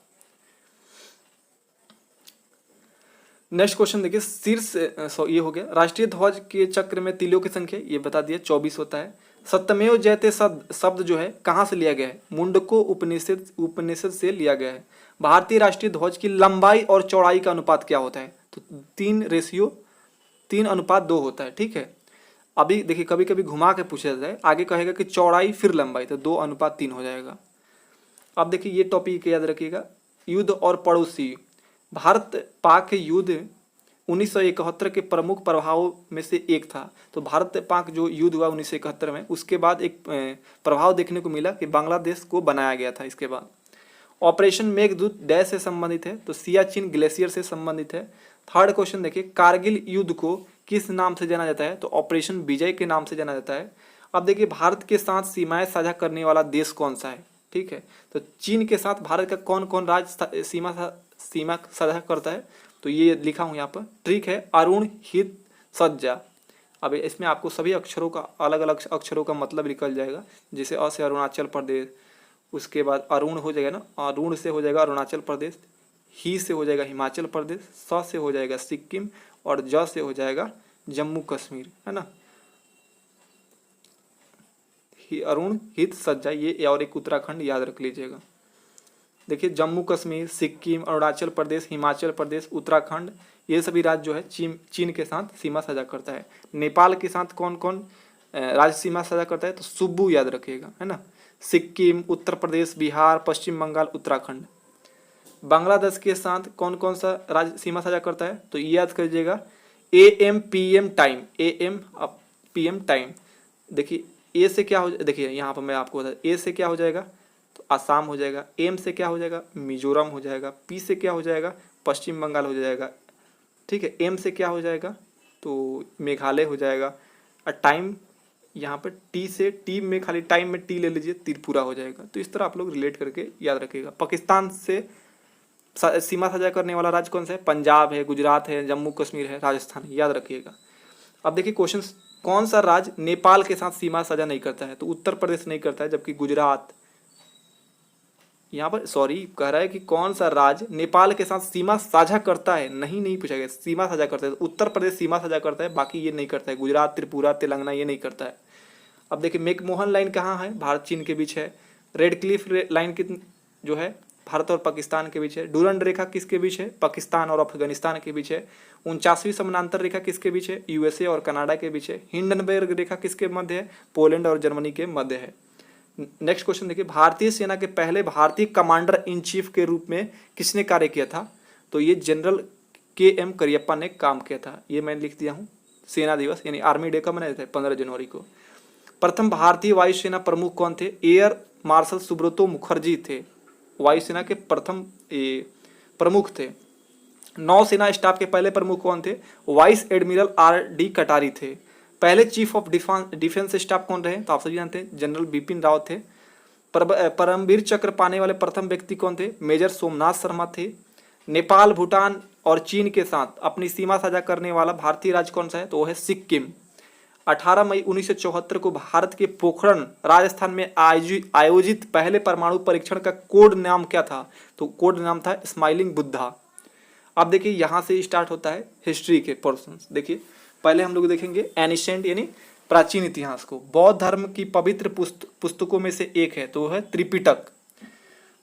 नेक्स्ट क्वेश्चन देखिए, शीर्ष ये हो गया। राष्ट्रीय ध्वज के चक्र में तिलियों की संख्या ये बता दिया 24 होता है। सत्यमेव जयते शब्द जो है कहाँ से लिया गया है? मुंडको उपनिषद से लिया गया है। भारतीय राष्ट्रीय ध्वज की लंबाई और चौड़ाई का अनुपात क्या होता है? तो 3:2 होता है, ठीक है। अभी देखिए कभी कभी घुमा के पूछा जाता है, आगे कहेगा कि चौड़ाई फिर लंबाई, तो 2:3 हो जाएगा। अब देखिए ये टॉपिक याद रखिएगा, युद्ध और पड़ोसी। भारत पाक युद्ध 1971 के प्रमुख प्रभावों में से एक था। तो भारत पाक जो युद्ध हुआ 1971 में, उसके बाद एक प्रभाव देखने को मिला कि बांग्लादेश को बनाया गया था। इसके बाद ऑपरेशन मेघदूत डैश से संबंधित है? तो सियाचिन ग्लेशियर से संबंधित है। 3rd क्वेश्चन देखिए, कारगिल युद्ध को किस नाम से जाना जाता है? तो ऑपरेशन विजय के नाम से जाना जाता है। अब देखिए भारत के साथ सीमाएं साझा करने वाला देश कौन सा है? ठीक है, तो चीन के साथ भारत का कौन कौन राज्य सीमा साझा करता है? तो ये लिखा हूँ यहाँ पर, ट्रिक है अरुण हित सज्जा। अब इसमें आपको सभी अक्षरों का अलग अलग अक्षरों का मतलब निकल जाएगा, जैसे अ से अरुणाचल प्रदेश, उसके बाद अरुण हो जाएगा ना, अरुण से हो जाएगा अरुणाचल प्रदेश, ही से हो जाएगा हिमाचल प्रदेश, स से हो जाएगा सिक्किम और ज से हो जाएगा जम्मू कश्मीर, है ना। अरुण, हित, सज्जा, ये और एक उत्तराखंड याद रख लीजिएगा। देखिए जम्मू कश्मीर, सिक्किम, अरुणाचल प्रदेश, हिमाचल प्रदेश, उत्तराखंड, ये सभी राज्य जो है चीन के साथ सीमा साझा करता है। नेपाल के साथ कौन कौन राज्य सीमा साझा करता है, तो सुब्बू याद रखिएगा, है ना। सिक्किम, उत्तर प्रदेश, बिहार, पश्चिम बंगाल, उत्तराखंड। बांग्लादेश के साथ कौन कौन सा राज्य सीमा साझा करता है, तो ये याद करिएगा AM/PM टाइम, AM/PM टाइम। देखिए ए से क्या हो, देखिए यहाँ पर मैं आपको बता, ए से क्या हो जाएगा, तो आसाम हो जाएगा, एम से क्या हो जाएगा, मिजोरम हो जाएगा, पी से क्या हो जाएगा, पश्चिम बंगाल हो जाएगा, ठीक है। एम से क्या हो जाएगा, तो मेघालय हो जाएगा। और टाइम यहाँ पर टी से, टी में खाली टाइम में टी ले लीजिए, त्रिपुरा हो जाएगा। तो इस तरह आप लोग रिलेट करके याद रखिएगा। पाकिस्तान से सीमा साझा करने वाला राज्य कौन सा है, पंजाब है, गुजरात है, जम्मू कश्मीर है, राजस्थान है, याद रखिएगा। अब देखिए क्वेश्चन, कौन सा राज्य नेपाल के साथ सीमा साझा नहीं करता है, तो उत्तर प्रदेश नहीं करता है, जबकि गुजरात, यहाँ पर सॉरी कह रहा है कि कौन सा राज्य नेपाल के साथ सीमा साझा करता है, नहीं पूछा गया, सीमा साझा करता है, तो उत्तर प्रदेश सीमा साझा करता है, बाकी ये नहीं करता है, गुजरात, त्रिपुरा, तेलंगाना ये नहीं करता है। अब देखिए मैकमोहन लाइन कहाँ है, भारत चीन के बीच है। रेड क्लिफ लाइन की जो है भारत और पाकिस्तान के बीच है। डूरंड रेखा किसके बीच है, पाकिस्तान और अफगानिस्तान के बीच है। 49वीं समानांतर रेखा किसके बीच है, USA और कनाडा के बीच है। हिंडनबर्ग रेखा किसके मध्य है, पोलैंड और जर्मनी के मध्य है। नेक्स्ट क्वेश्चन देखिए, भारतीय सेना के पहले भारतीय कमांडर इन चीफ के रूप में किसने कार्य किया था, तो ये जनरल KM करियप्पा ने काम किया था। ये मैं लिख दिया हूँ। सेना दिवस यानी आर्मी डे कब मनाया जाता है, 15 जनवरी को। प्रथम भारतीय वायुसेना प्रमुख कौन थे, एयर मार्शल सुब्रतो मुखर्जी थे, वायुसेना के प्रथम प्रमुख थे। नौसेना स्टाफ के पहले प्रमुख कौन थे, वाइस एडमिरल RD कटारी थे। पहले चीफ ऑफ डिफेंस स्टाफ कौन रहे, तो आप सभी जानते हैं जनरल बिपिन रावत थे। परमवीर चक्र पाने वाले प्रथम व्यक्ति कौन थे, मेजर सोमनाथ शर्मा थे। नेपाल, भूटान और चीन के साथ अपनी सीमा साझा करने वाला भारतीय राज्य कौन सा है, तो वो है सिक्किम। 18 मई 1974 को भारत के पोखरण राजस्थान में आयोजित पहले परमाणु परीक्षण का कोड नाम क्या था, तो कोड नाम था स्माइलिंग बुद्धा। अब देखिए यहाँ से स्टार्ट होता है हिस्ट्री के पोर्शंस। देखिए पहले हम लोग देखेंगे एनिशेंट यानी प्राचीन इतिहास को। बौद्ध धर्म की पवित्र पुस्तकों में से एक है, तो वो है त्रिपिटक।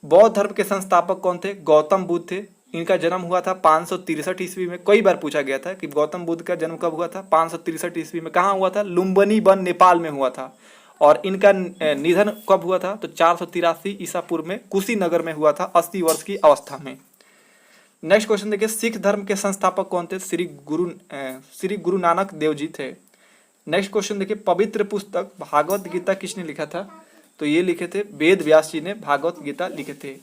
बौद्ध धर्म के संस्थापक कौन थे, गौतम बुद्ध थे। इनका जन्म हुआ था 563 ईस्वी में। कई बार पूछा गया था कि गौतम बुद्ध का जन्म कब हुआ था, 563 ईस्वी में। कहाँ हुआ था, लुम्बिनी वन नेपाल में हुआ था। और इनका निधन कब हुआ था, तो 483 ईसा पूर्व में कुशीनगर में हुआ था, 80 वर्ष की अवस्था में। नेक्स्ट क्वेश्चन देखिए, सिख धर्म के संस्थापक कौन थे, श्री गुरु नानक देव जी थे। नेक्स्ट क्वेश्चन देखिए, पवित्र पुस्तक भागवत गीता किसने लिखा था, तो ये लिखे थे वेद व्यास जी ने भागवत गीता लिखे थे।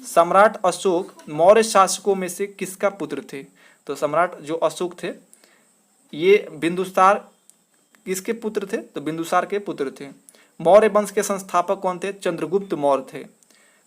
सम्राट अशोक मौर्य शासकों में से किसका पुत्र थे, तो सम्राट जो अशोक थे ये बिंदुसार किसके पुत्र थे, तो बिंदुसार के पुत्र थे। मौर्य वंश के संस्थापक कौन थे, चंद्रगुप्त मौर्य थे।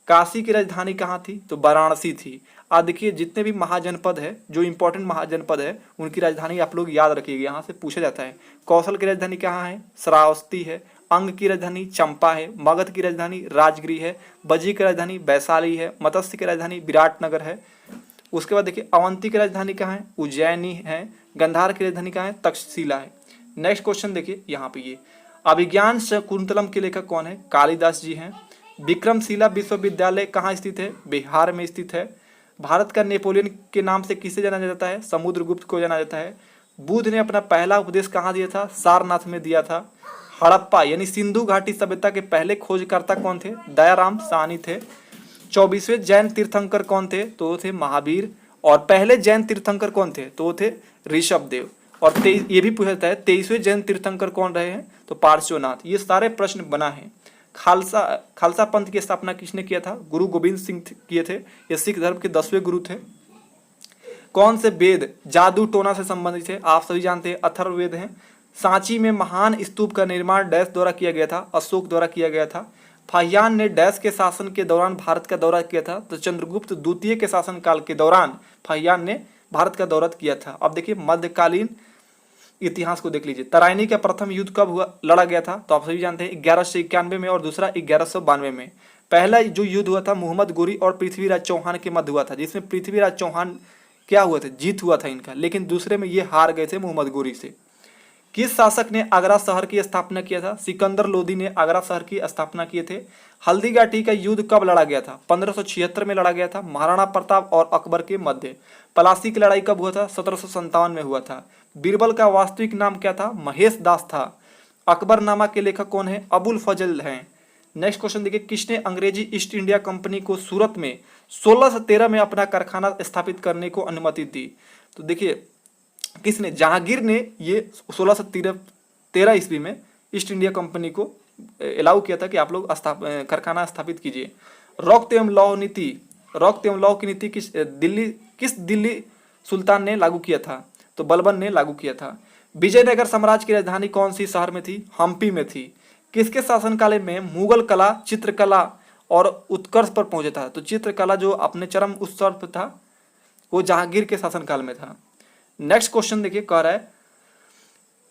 काशी की राजधानी कहाँ थी, तो वाराणसी थी। आज देखिए जितने भी महाजनपद है, जो इंपॉर्टेंट महाजनपद है, उनकी राजधानी आप लोग याद रखिएगा, यहाँ से पूछा जाता है। कौशल की राजधानी कहाँ है, श्रावस्ती है। अंग की राजधानी चंपा है। मगध की राजधानी राजगिरी है। बजी की राजधानी वैशाली है। मत्स्य की राजधानी विराटनगर है। उसके बाद देखिए अवंती की राजधानी कहाँ है, उज्जैनी है। गंधार की राजधानी कहाँ है, तक्षशिला है। नेक्स्ट क्वेश्चन देखिए यहाँ पे, ये अभिज्ञान शकुंतलम के लेखक कौन है, कालिदास जी हैं। विक्रमशिला विश्वविद्यालय कहाँ स्थित है, बिहार में स्थित है। भारत का नेपोलियन के नाम से किसे जाना जाता है, समुद्रगुप्त को जाना जाता है। बुद्ध ने अपना पहला उपदेश कहाँ दिया था, सारनाथ में दिया था। हड़प्पा यानी सिंधु घाटी सभ्यता के पहले खोजकर्ता कौन थे, दयाराम साहनी थे। 24वें जैन तीर्थंकर कौन थे, तो वो थे महावीर। और पहले जैन तीर्थंकर कौन थे, तो वो थे ऋषभ देव। और ये भी पूछा जाता है 23वें जैन तीर्थंकर कौन रहे हैं, तो पार्श्वनाथ। ये सारे प्रश्न बना है। खालसा पंथ की स्थापना किसने किया था, गुरु गोविंद सिंह किए थे। ये सिख धर्म के 10वें गुरु थे। कौन से वेद जादू टोना से संबंधित थे, आप सभी जानते हैं अथर्ववेद हैं। सांची में महान स्तूप का निर्माण डैश द्वारा किया गया था, अशोक द्वारा किया गया था। फाहियान ने डैश के शासन के दौरान भारत का दौरा किया था, तो चंद्रगुप्त द्वितीय के शासनकाल के दौरान फाहियान ने भारत का दौरा किया था। अब देखिए मध्यकालीन इतिहास को देख लीजिए। तराइनी का प्रथम युद्ध कब हुआ, लड़ा गया था, तो आप सभी जानते हैं 1191 में और दूसरा 1192 में। पहला जो युद्ध हुआ था मोहम्मद गोरी और पृथ्वीराज चौहान के मध्य हुआ था, जिसमें पृथ्वीराज चौहान क्या हुआ था, जीत हुआ था इनका, लेकिन दूसरे में ये हार गए थे मोहम्मद गोरी से। किस शासक ने आगरा शहर की स्थापना किया था? सिकंदर लोदी ने आगरा शहर की स्थापना किए थे। हल्दी घाटी का युद्ध कब लड़ा गया था? 1576 में लड़ा गया था, महाराणा प्रताप और अकबर के मध्य। पलासी की लड़ाई कब हुआ था? 1757 में हुआ था। बीरबल का वास्तविक नाम क्या था? महेश दास था। अकबरनामा के लेखक कौन है? अबुल फजल हैं। नेक्स्ट क्वेश्चन देखिए, किसने अंग्रेजी ईस्ट इंडिया कंपनी को सूरत में 1613 में अपना कारखाना स्थापित करने को अनुमति दी? तो देखिए किसने? जहांगीर ने ये 1613 ईस्वी में ईस्ट इंडिया कंपनी को अलाउ किया था कि आप लोग कारखाना स्थापित कीजिए। रॉक एवं लॉ नीति, रॉक एवं लॉ की नीति किस दिल्ली सुल्तान ने लागू किया था? तो बलबन ने लागू किया था। विजयनगर साम्राज्य की राजधानी कौन सी शहर में थी? हम्पी में थी। किसके शासनकाल में मुगल कला, चित्रकला और उत्कर्ष पर पहुंचा था? तो चित्रकला जो अपने चरम उत्सव पर था वो जहांगीर के शासनकाल में था। नेक्स्ट क्वेश्चन देखिए, कह रहा है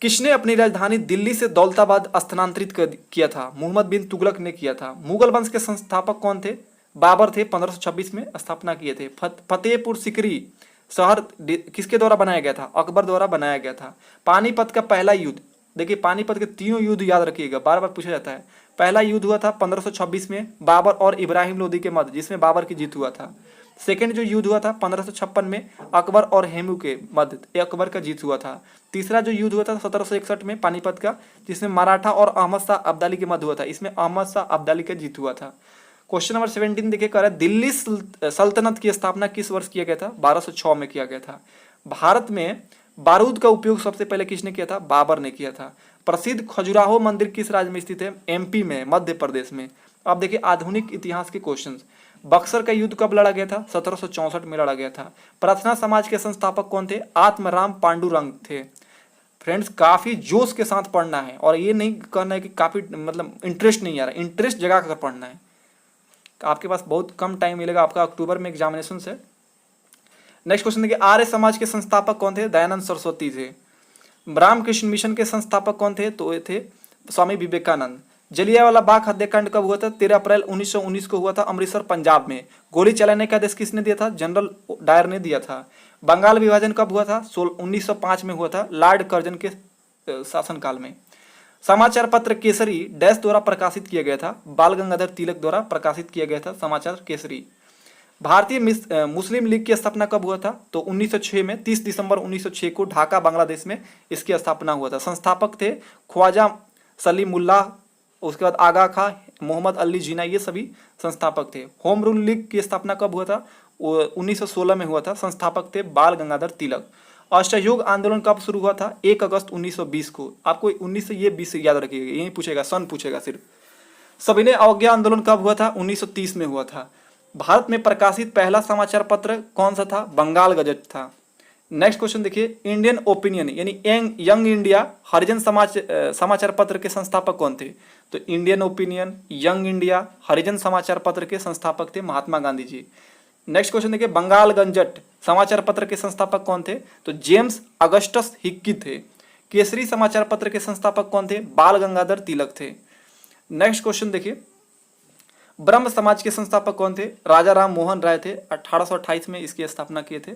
किसने अपनी राजधानी दिल्ली से दौलताबाद स्थानांतरित किया था? मोहम्मद बिन तुगलक ने किया था। मुगल वंश के संस्थापक कौन थे? बाबर थे, 1526 में स्थापना किए थे। फतेहपुर सिकरी शहर किसके द्वारा बनाया गया था? अकबर द्वारा बनाया गया था। पानीपत का पहला युद्ध, देखिए पानीपत के तीनों युद्ध याद रखिएगा, बार बार पूछा जाता है। पहला युद्ध हुआ था 1526 में बाबर और इब्राहिम लोदी के मध्य, जिसमें बाबर की जीत हुआ था। सेकेंड जो युद्ध हुआ था 1556 में अकबर और हेमू के मध्य, अकबर का जीत हुआ था। तीसरा जो युद्ध हुआ था 1761 में पानीपत का, जिसमें मराठा और अहमद शाह अब्दाली के मध्य हुआ था, इसमें अहमद शाह अब्दाली का जीत हुआ था। क्वेश्चन नंबर 17 देखिए, कह रहा है दिल्ली सल्तनत की स्थापना किस वर्ष किया गया था? 1206 में किया गया था। भारत में बारूद का उपयोग सबसे पहले किसने किया था? बाबर ने किया था। प्रसिद्ध खजुराहो मंदिर किस राज्य में स्थित है? एमपी में, मध्य प्रदेश में। अब देखिए आधुनिक इतिहास के क्वेश्चन। बक्सर का युद्ध कब लड़ा गया था? 1764 में लड़ा गया था। प्रार्थना समाज के संस्थापक कौन थे? आत्मराम पांडुरंग थे। फ्रेंड्स काफी जोश के साथ पढ़ना है और ये नहीं करना है कि काफी मतलब इंटरेस्ट नहीं आ रहा, इंटरेस्ट जगा कर पढ़ना है। आपके पास बहुत कम टाइम मिलेगा, आपका अक्टूबर में एग्जामिनेशन है। नेक्स्ट क्वेश्चन देखिए, आर्य समाज के संस्थापक कौन थे? दयानंद सरस्वती थे। रामकृष्ण मिशन के संस्थापक कौन थे? तो ये थे स्वामी विवेकानंद। जलियांवाला बाग हत्याकांड कब हुआ था? 13 अप्रैल 1919 को हुआ था, अमृतसर पंजाब में। गोली चलाने का आदेश किसने दिया था? जनरल डायर ने दिया था। बंगाल विभाजन कब हुआ था? 1905 में हुआ था, लॉर्ड कर्जन के शासनकाल में। समाचार पत्र केसरी डैश द्वारा प्रकाशित किया गया था? बाल गंगाधर तिलक द्वारा प्रकाशित किया गया था समाचार केसरी। भारतीय मुस्लिम लीग की स्थापना कब हुआ था? तो 1906 में, 30 दिसंबर 1906 को ढाका बांग्लादेश में इसकी स्थापना हुआ था। संस्थापक थे ख्वाजा सलीमुल्लाह, उसके बाद आगा खां, मोहम्मद अली जिन्ना, ये सभी संस्थापक थे। होम रूल लीग की स्थापना कब हुआ था? 1916 में हुआ था। संस्थापक थे बाल गंगाधर तिलक। असहयोग आंदोलन कब शुरू हुआ था? 1 अगस्त 1920 को। आपको 19 से ये 20 याद रखिएगा, यही पूछेगा, सन पूछेगा सिर्फ। सविनय अवज्ञा आंदोलन कब हुआ था? 1930 में हुआ था। भारत में प्रकाशित पहला समाचार पत्र कौन सा था? बंगाल गजट था। नेक्स्ट क्वेश्चन देखिए, इंडियन ओपिनियन यानी यंग इंडिया हरिजन समाचार पत्र के संस्थापक कौन थे? तो इंडियन ओपिनियन, यंग इंडिया, हरिजन समाचार पत्र के संस्थापक थे महात्मा गांधी जी। नेक्स्ट क्वेश्चन देखिए, बंगाल गजट समाचार पत्र के संस्थापक कौन थे? तो जेम्स अगस्टस हिक्की थे। केसरी समाचार पत्र के संस्थापक कौन थे? बाल गंगाधर तिलक थे। नेक्स्ट क्वेश्चन देखिए, ब्रह्म समाज के संस्थापक कौन थे? राजा राम मोहन राय थे, 1828 में इसकी स्थापना किए थे।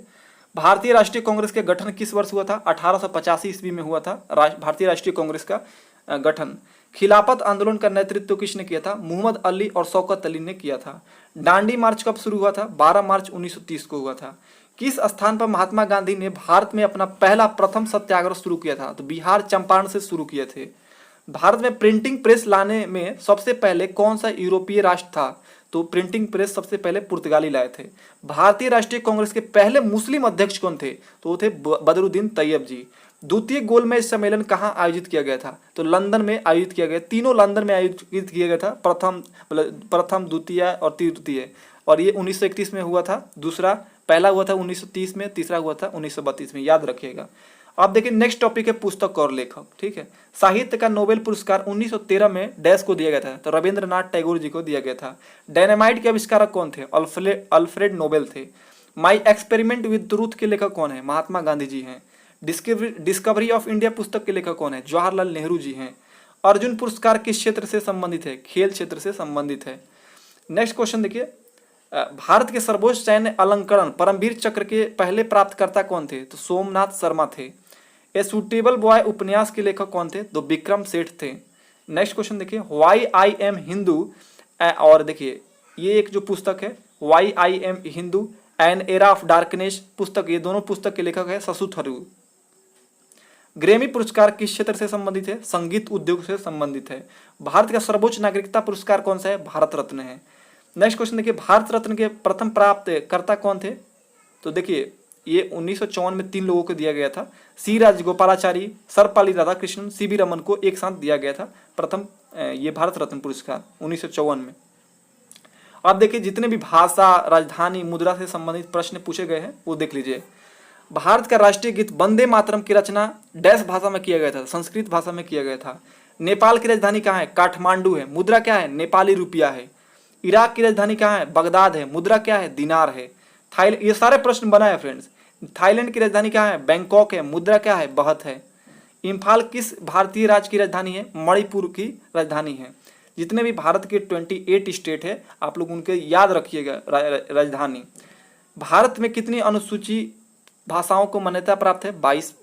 भारतीय राष्ट्रीय कांग्रेस के गठन किस वर्ष हुआ था? 1885 ईस्वी में हुआ था भारतीय राष्ट्रीय कांग्रेस का गठन। खिलाफत आंदोलन का नेतृत्व किसने किया था? मोहम्मद अली और शौकत अली ने किया था। दांडी मार्च कब शुरू हुआ था? 12 मार्च 1930 को हुआ था। किस स्थान पर महात्मा गांधी ने भारत में अपना प्रथम सत्याग्रह शुरू किया था? तो बिहार चंपारण से शुरू किए थे। भारत में प्रिंटिंग प्रेस लाने में सबसे पहले कौन सा यूरोपीय राष्ट्र था? तो प्रिंटिंग प्रेस सबसे पहले पुर्तगाली लाए थे। भारतीय राष्ट्रीय कांग्रेस के पहले मुस्लिम अध्यक्ष कौन थे? तो वो थे बदरुद्दीन तैयब जी। द्वितीय गोलमेज सम्मेलन कहाँ आयोजित किया गया था? तो लंदन में आयोजित किया गया। तीनों लंदन में आयोजित किया गया था, प्रथम द्वितीय और तृतीय, और ये 1931 में हुआ था। दूसरा पहला हुआ था 1930 में, तीसरा हुआ था 1932 में, याद रखिएगा। अब देखिए नेक्स्ट टॉपिक है पुस्तक और लेखक, ठीक है। साहित्य का नोबेल पुरस्कार 1913 में डैश को दिया गया था? तो रविंद्रनाथ टैगोर जी को दिया गया था। डायनामाइट के आविष्कारक कौन थे? अल्फ्रेड नोबेल थे। माई एक्सपेरिमेंट विद ट्रूथ के लेखक कौन है? महात्मा गांधी जी हैं। डिस्कवरी ऑफ इंडिया पुस्तक के लेखक कौन है? जवाहरलाल नेहरू जी हैं। अर्जुन पुरस्कार किस क्षेत्र से संबंधित है? खेल क्षेत्र से संबंधित है। नेक्स्ट क्वेश्चन देखिए, भारत के सर्वोच्च सैन्य अलंकरण परमवीर चक्र के पहले प्राप्तकर्ता कौन थे? तो सोमनाथ शर्मा थे। ए सूटेबल बॉय उपन्यास के लेखक कौन थे? तो विक्रम सेठ थे। नेक्स्ट क्वेश्चन देखिए, वाई आई एम हिंदू, और देखिए ये एक जो पुस्तक है why I am Hindu an era of darkness पुस्तक, ये दोनों पुस्तक के लेखक है शशि थरूर। ग्रेमी पुरस्कार किस क्षेत्र से संबंधित है? संगीत उद्योग से संबंधित है। भारत का सर्वोच्च नागरिकता पुरस्कार कौन सा है? भारत रत्न है। नेक्स्ट क्वेश्चन देखिए, भारत रत्न के प्रथम प्राप्तकर्ता कौन थे? तो देखिए ये 1954 में 3 लोगों को दिया गया था। सी राजगोपालाचारी, सर्वपल्ली राधाकृष्णन, सीवी रमन को एक साथ दिया गया था प्रथम ये भारत रत्न पुरस्कार 1954 में। अब देखिए जितने भी भाषा, राजधानी, मुद्रा से संबंधित प्रश्न पूछे गए हैं वो देख लीजिए। भारत का राष्ट्रीय गीत वंदे मातरम की रचना डैश भाषा में किया गया था? संस्कृत भाषा में किया गया था। नेपाल की राजधानी कहाँ है? काठमांडू है। मुद्रा क्या है? नेपाली रुपया है। इराक की राजधानी कहाँ है? बगदाद है। मुद्रा क्या है? दिनार है। थाईलैंड, ये सारे प्रश्न बना है फ्रेंड्स। थाईलैंड की राजधानी कहाँ है? बैंकॉक है। मुद्रा क्या है? बहत है। इम्फाल किस भारतीय राज्य की राजधानी है? मणिपुर की राजधानी है। जितने भी भारत के 28 स्टेट है आप लोग उनके याद रखिएगा राजधानी। भारत में कितनी अनुसूचित भाषाओं को मान्यता प्राप्त है? 22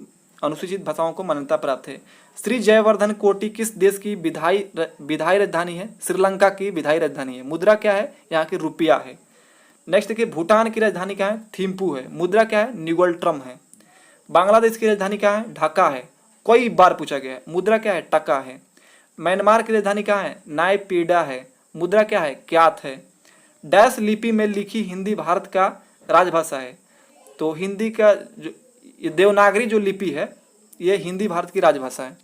अनुसूचित भाषाओं को मान्यता प्राप्त है। श्री जयवर्धन कोटी किस देश की विधायी राजधानी है? श्रीलंका की विधायी राजधानी है। मुद्रा क्या है? यहाँ की रुपया है। नेक्स्ट देखिए, भूटान की राजधानी क्या है? थिम्पू है। मुद्रा क्या है? न्यूगल्ट्रम है। बांग्लादेश की राजधानी क्या है? ढाका है। कई बार पूछा गया है। मुद्रा क्या है? टका है। म्यांमार की राजधानी क्या है? नायपीडा है। मुद्रा क्या है? क्यात है। डैश लिपि में लिखी हिंदी भारत का राजभाषा है? तो हिंदी का जो देवनागरी जो लिपि है ये हिंदी भारत की राजभाषा है।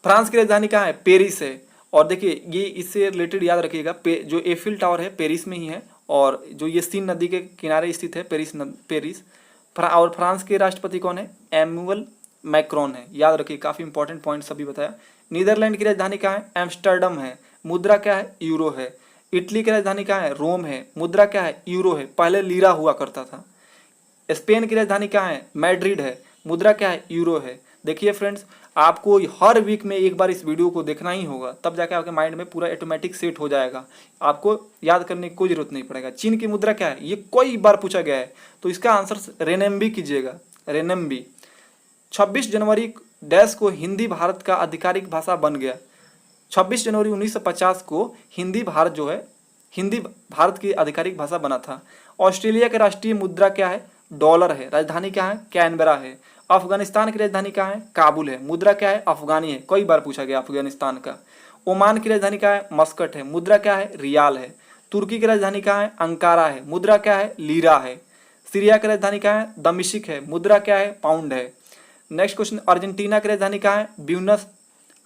फ्रांस की राजधानी कहाँ है? पेरिस है। और देखिए ये इससे रिलेटेड याद रखिएगा, जो एफिल टावर है पेरिस में ही है, और जो ये सीन नदी के किनारे स्थित है पेरिस। और फ्रांस के राष्ट्रपति कौन है? एमुअल मैक्रोन है। याद रखिए, काफ़ी इंपॉर्टेंट पॉइंट सभी बताया। नीदरलैंड की राजधानी कहाँ है? एम्स्टर्डम है। मुद्रा क्या है? यूरो है। इटली की राजधानी कहाँ है? रोम है। मुद्रा क्या है? यूरो है। पहले लीरा हुआ करता था। स्पेन की राजधानी कहाँ है? मैड्रिड है। मुद्रा क्या है? यूरो है। देखिए फ्रेंड्स, आपको हर वीक में एक बार इस वीडियो को देखना ही होगा, तब जाके आपके माइंड में पूरा ऑटोमेटिक सेट हो जाएगा, आपको याद करने की कोई जरूरत नहीं पड़ेगा। चीन की मुद्रा क्या है? ये कई बार पूछा गया है, तो इसका आंसर रेनेम्बी कीजिएगा, रेनेम्बी। 26 जनवरी डैश को हिंदी भारत का आधिकारिक भाषा बन गया? 26 जनवरी 1950 को हिंदी भारत जो है हिंदी भारत की आधिकारिक भाषा बना था। ऑस्ट्रेलिया की राष्ट्रीय मुद्रा क्या है? डॉलर है। राजधानी क्या है? कैनबरा है। अफगानिस्तान की राजधानी क्या है? काबुल है। मुद्रा क्या है? अफगानी है। कई बार पूछा गया अफगानिस्तान का। ओमान की राजधानी क्या है? मस्कट है। मुद्रा क्या है? रियाल है। तुर्की की राजधानी क्या है? अंकारा है। मुद्रा क्या है? लीरा है। सीरिया की राजधानी क्या है? दमिश्क है। मुद्रा क्या है? पाउंड है। नेक्स्ट क्वेश्चन, अर्जेंटीना की राजधानी क्या है? ब्यूनस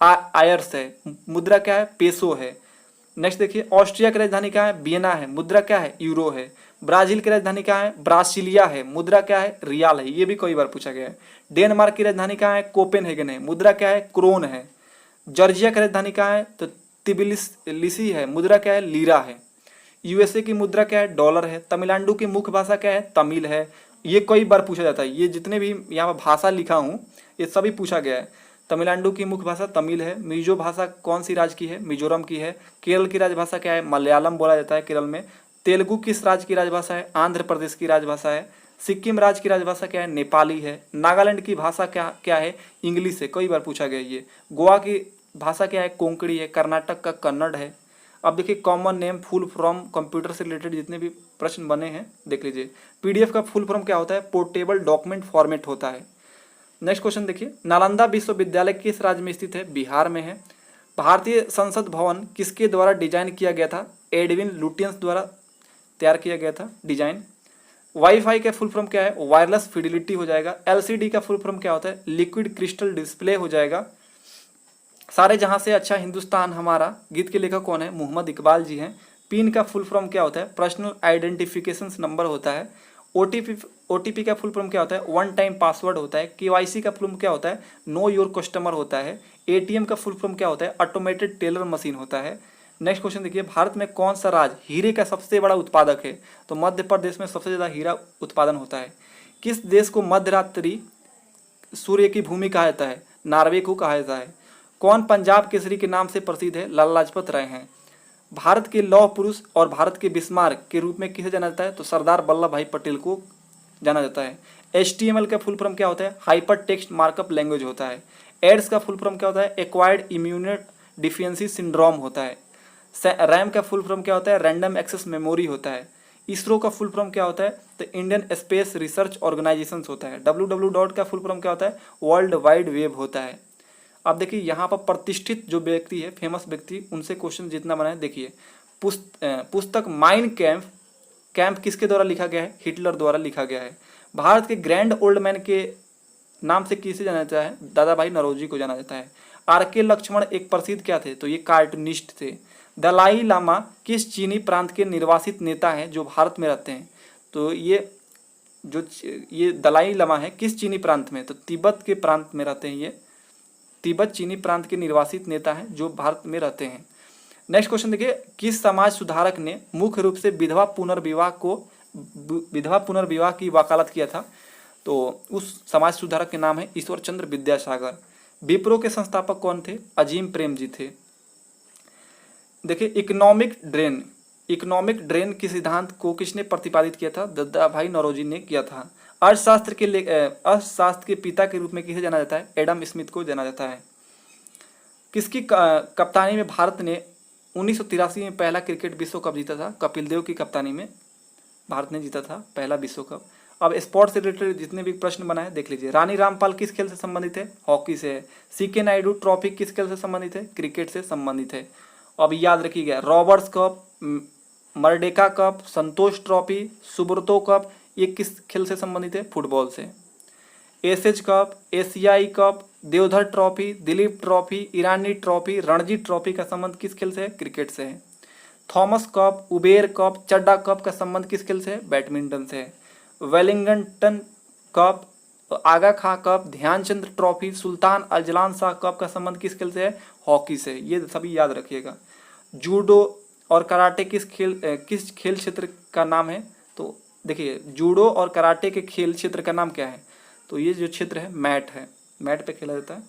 आयर्स है। मुद्रा क्या है? पेसो है। नेक्स्ट देखिए, ऑस्ट्रिया की राजधानी क्या है? वियना है। मुद्रा क्या है? यूरो है। ब्राजील की राजधानी क्या है? ब्रासिलिया है। मुद्रा क्या है? रियाल है। ये भी कई बार पूछा गया है। डेनमार्क की राजधानी क्या है? कोपेनहेगन है। मुद्रा क्या है? क्रोन है। जॉर्जिया की राजधानी क्या है? तो तिबिलिसी है। मुद्रा क्या है? लीरा है। यूएसए की मुद्रा क्या है? डॉलर है। तमिलनाडु की मुख्य भाषा क्या है? तमिल है। ये कई बार पूछा जाता है, ये जितने भी यहाँ पर भाषा लिखा हूँ ये सभी पूछा गया है। तमिलनाडु की मुख्य भाषा तमिल है। मिजो भाषा कौन सी राज्य की है? मिजोरम की है। केरल की राजभाषा क्या है? मलयालम बोला जाता है केरल में। तेलुगु किस राज्य की राजभाषा है? आंध्र प्रदेश की राजभाषा है। सिक्किम राज्य की राजभाषा क्या है? नेपाली है। नागालैंड की भाषा क्या है? इंग्लिश है। कई बार पूछा गया ये। गोवा की भाषा क्या है? कोंकणी है। कर्नाटक का कन्नड़ है। अब देखिए, common name, full form, computer से रिलेटेड जितने भी प्रश्न बने हैं देख लीजिए। पीडीएफ का फुल फॉर्म क्या होता है? पोर्टेबल डॉक्यूमेंट फॉर्मेट होता है। नेक्स्ट क्वेश्चन देखिए, नालंदा विश्वविद्यालय किस राज्य में स्थित है? बिहार में है। भारतीय संसद भवन किसके द्वारा डिजाइन किया गया था? एडविन लुटियंस द्वारा तैयार किया गया था डिजाइन। वाईफाई का फुल फॉर्म क्या है? वायरलेस फिडिलिटी हो जाएगा। एलसीडी का फुल फॉर्म क्या होता है? लिक्विड क्रिस्टल डिस्प्ले हो जाएगा। सारे जहां से अच्छा हिंदुस्तान हमारा गीत के लेखक कौन है? मोहम्मद इकबाल जी हैं। पिन का फुल फॉर्म क्या होता है? पर्सनल आइडेंटिफिकेशन नंबर होता है। ओटीपी का फुल फॉर्म क्या होता है? वन टाइम पासवर्ड होता है। केवाईसी का फुल फॉर्म क्या होता है? नो योर कस्टमर होता है। एटीएम का फुल फॉर्म क्या होता है? ऑटोमेटेड टेलर मशीन होता है। नेक्स्ट क्वेश्चन देखिए, भारत में कौन सा राज्य हीरे का सबसे बड़ा उत्पादक है? तो मध्य प्रदेश में सबसे ज़्यादा हीरा उत्पादन होता है। किस देश को मध्यरात्रि सूर्य की भूमि कहा जाता है? नॉर्वे को कहा जाता है। कौन पंजाब केसरी के नाम से प्रसिद्ध है? लाला लाजपत राय हैं। भारत के लौह पुरुष और भारत के बिस्मार्क के रूप में किसे जाना जाता है? तो सरदार वल्लभ भाई पटेल को जाना जाता है। HTML का फुल फॉर्म क्या होता है? हाइपर टेक्स्ट मार्कअप लैंग्वेज होता है। एड्स का फुल फॉर्म क्या होता है? एक्वायर्ड इम्यूनो डिफिशियंसी सिंड्रोम होता है। रैम का फुल फॉर्म क्या होता है? रैंडम एक्सेस मेमोरी होता है। इसरो का फुल फॉर्म क्या होता है? तो इंडियन स्पेस रिसर्च ऑर्गेनाइजेशन होता है। www का फुल फॉर्म क्या होता है? वर्ल्ड वाइड वेब होता है। अब देखिए यहाँ पर प्रतिष्ठित जो व्यक्ति है, फेमस व्यक्ति, उनसे क्वेश्चन जितना बना है देखिए। पुस्तक माइन कैंप किसके द्वारा लिखा गया है? हिटलर द्वारा लिखा गया है। भारत के ग्रैंड ओल्ड मैन के नाम से किसे जाना जाता है? दादा भाई नौरोजी को जाना जाता है। RK लक्ष्मण एक प्रसिद्ध क्या थे? तो ये कार्टूनिस्ट थे। दलाई लामा किस चीनी प्रांत के निर्वासित नेता हैं जो भारत में रहते हैं? तो ये दलाई लामा है किस चीनी प्रांत में? तो तिब्बत के प्रांत में रहते हैं। ये तिब्बत चीनी प्रांत के निर्वासित नेता हैं जो भारत में रहते हैं। नेक्स्ट क्वेश्चन देखिए, किस समाज सुधारक ने मुख्य रूप से विधवा पुनर्विवाह की वकालत किया था? तो उस समाज सुधारक के नाम है ईश्वर चंद्र विद्यासागर। विप्रो के संस्थापक कौन थे? अजीम प्रेम जी थे। देखिए, इकोनॉमिक ड्रेन के सिद्धांत को किसने प्रतिपादित किया था? दादा भाई नौरोजी ने किया था। अर्थशास्त्र के पिता के रूप में किसे जाना जाता है? एडम स्मिथ को जाना जाता है। किसकी कप्तानी में भारत ने 1983 में पहला क्रिकेट विश्व कप जीता था? कपिल देव की कप्तानी में भारत ने जीता था पहला विश्व कप। अब स्पोर्ट्स से रिलेटेड जितने भी प्रश्न बनाए देख लीजिए। रानी रामपाल किस खेल से संबंधित है? हॉकी से है। CK नायडू ट्रॉफी किस खेल से संबंधित है? क्रिकेट से संबंधित है। अब याद रखिएगा, Roberts cup, Merdeka cup, Santosh trophy, Subroto cup, ये किस खेल से संबंधित है? फुटबॉल से। एसएच कप, एशियाई cup, Deodhar trophy, Duleep trophy, Irani trophy, Ranji trophy का संबंध किस खेल से है? क्रिकेट से है। Thomas cup, Uber cup, Chadha cup का संबंध किस खेल से है? बैडमिंटन से है। Wellington cup, Aga Khan cup, Dhyan Chand trophy, Sultan Azlan Shah cup का संबंध किस खेल से है? हॉकी से। ये सभी याद रखिएगा। जूडो और कराटे किस खेल क्षेत्र का नाम है? तो देखिए, जूडो और कराटे के खेल क्षेत्र का नाम क्या है? तो ये जो क्षेत्र है मैट है, मैट पे खेला जाता है।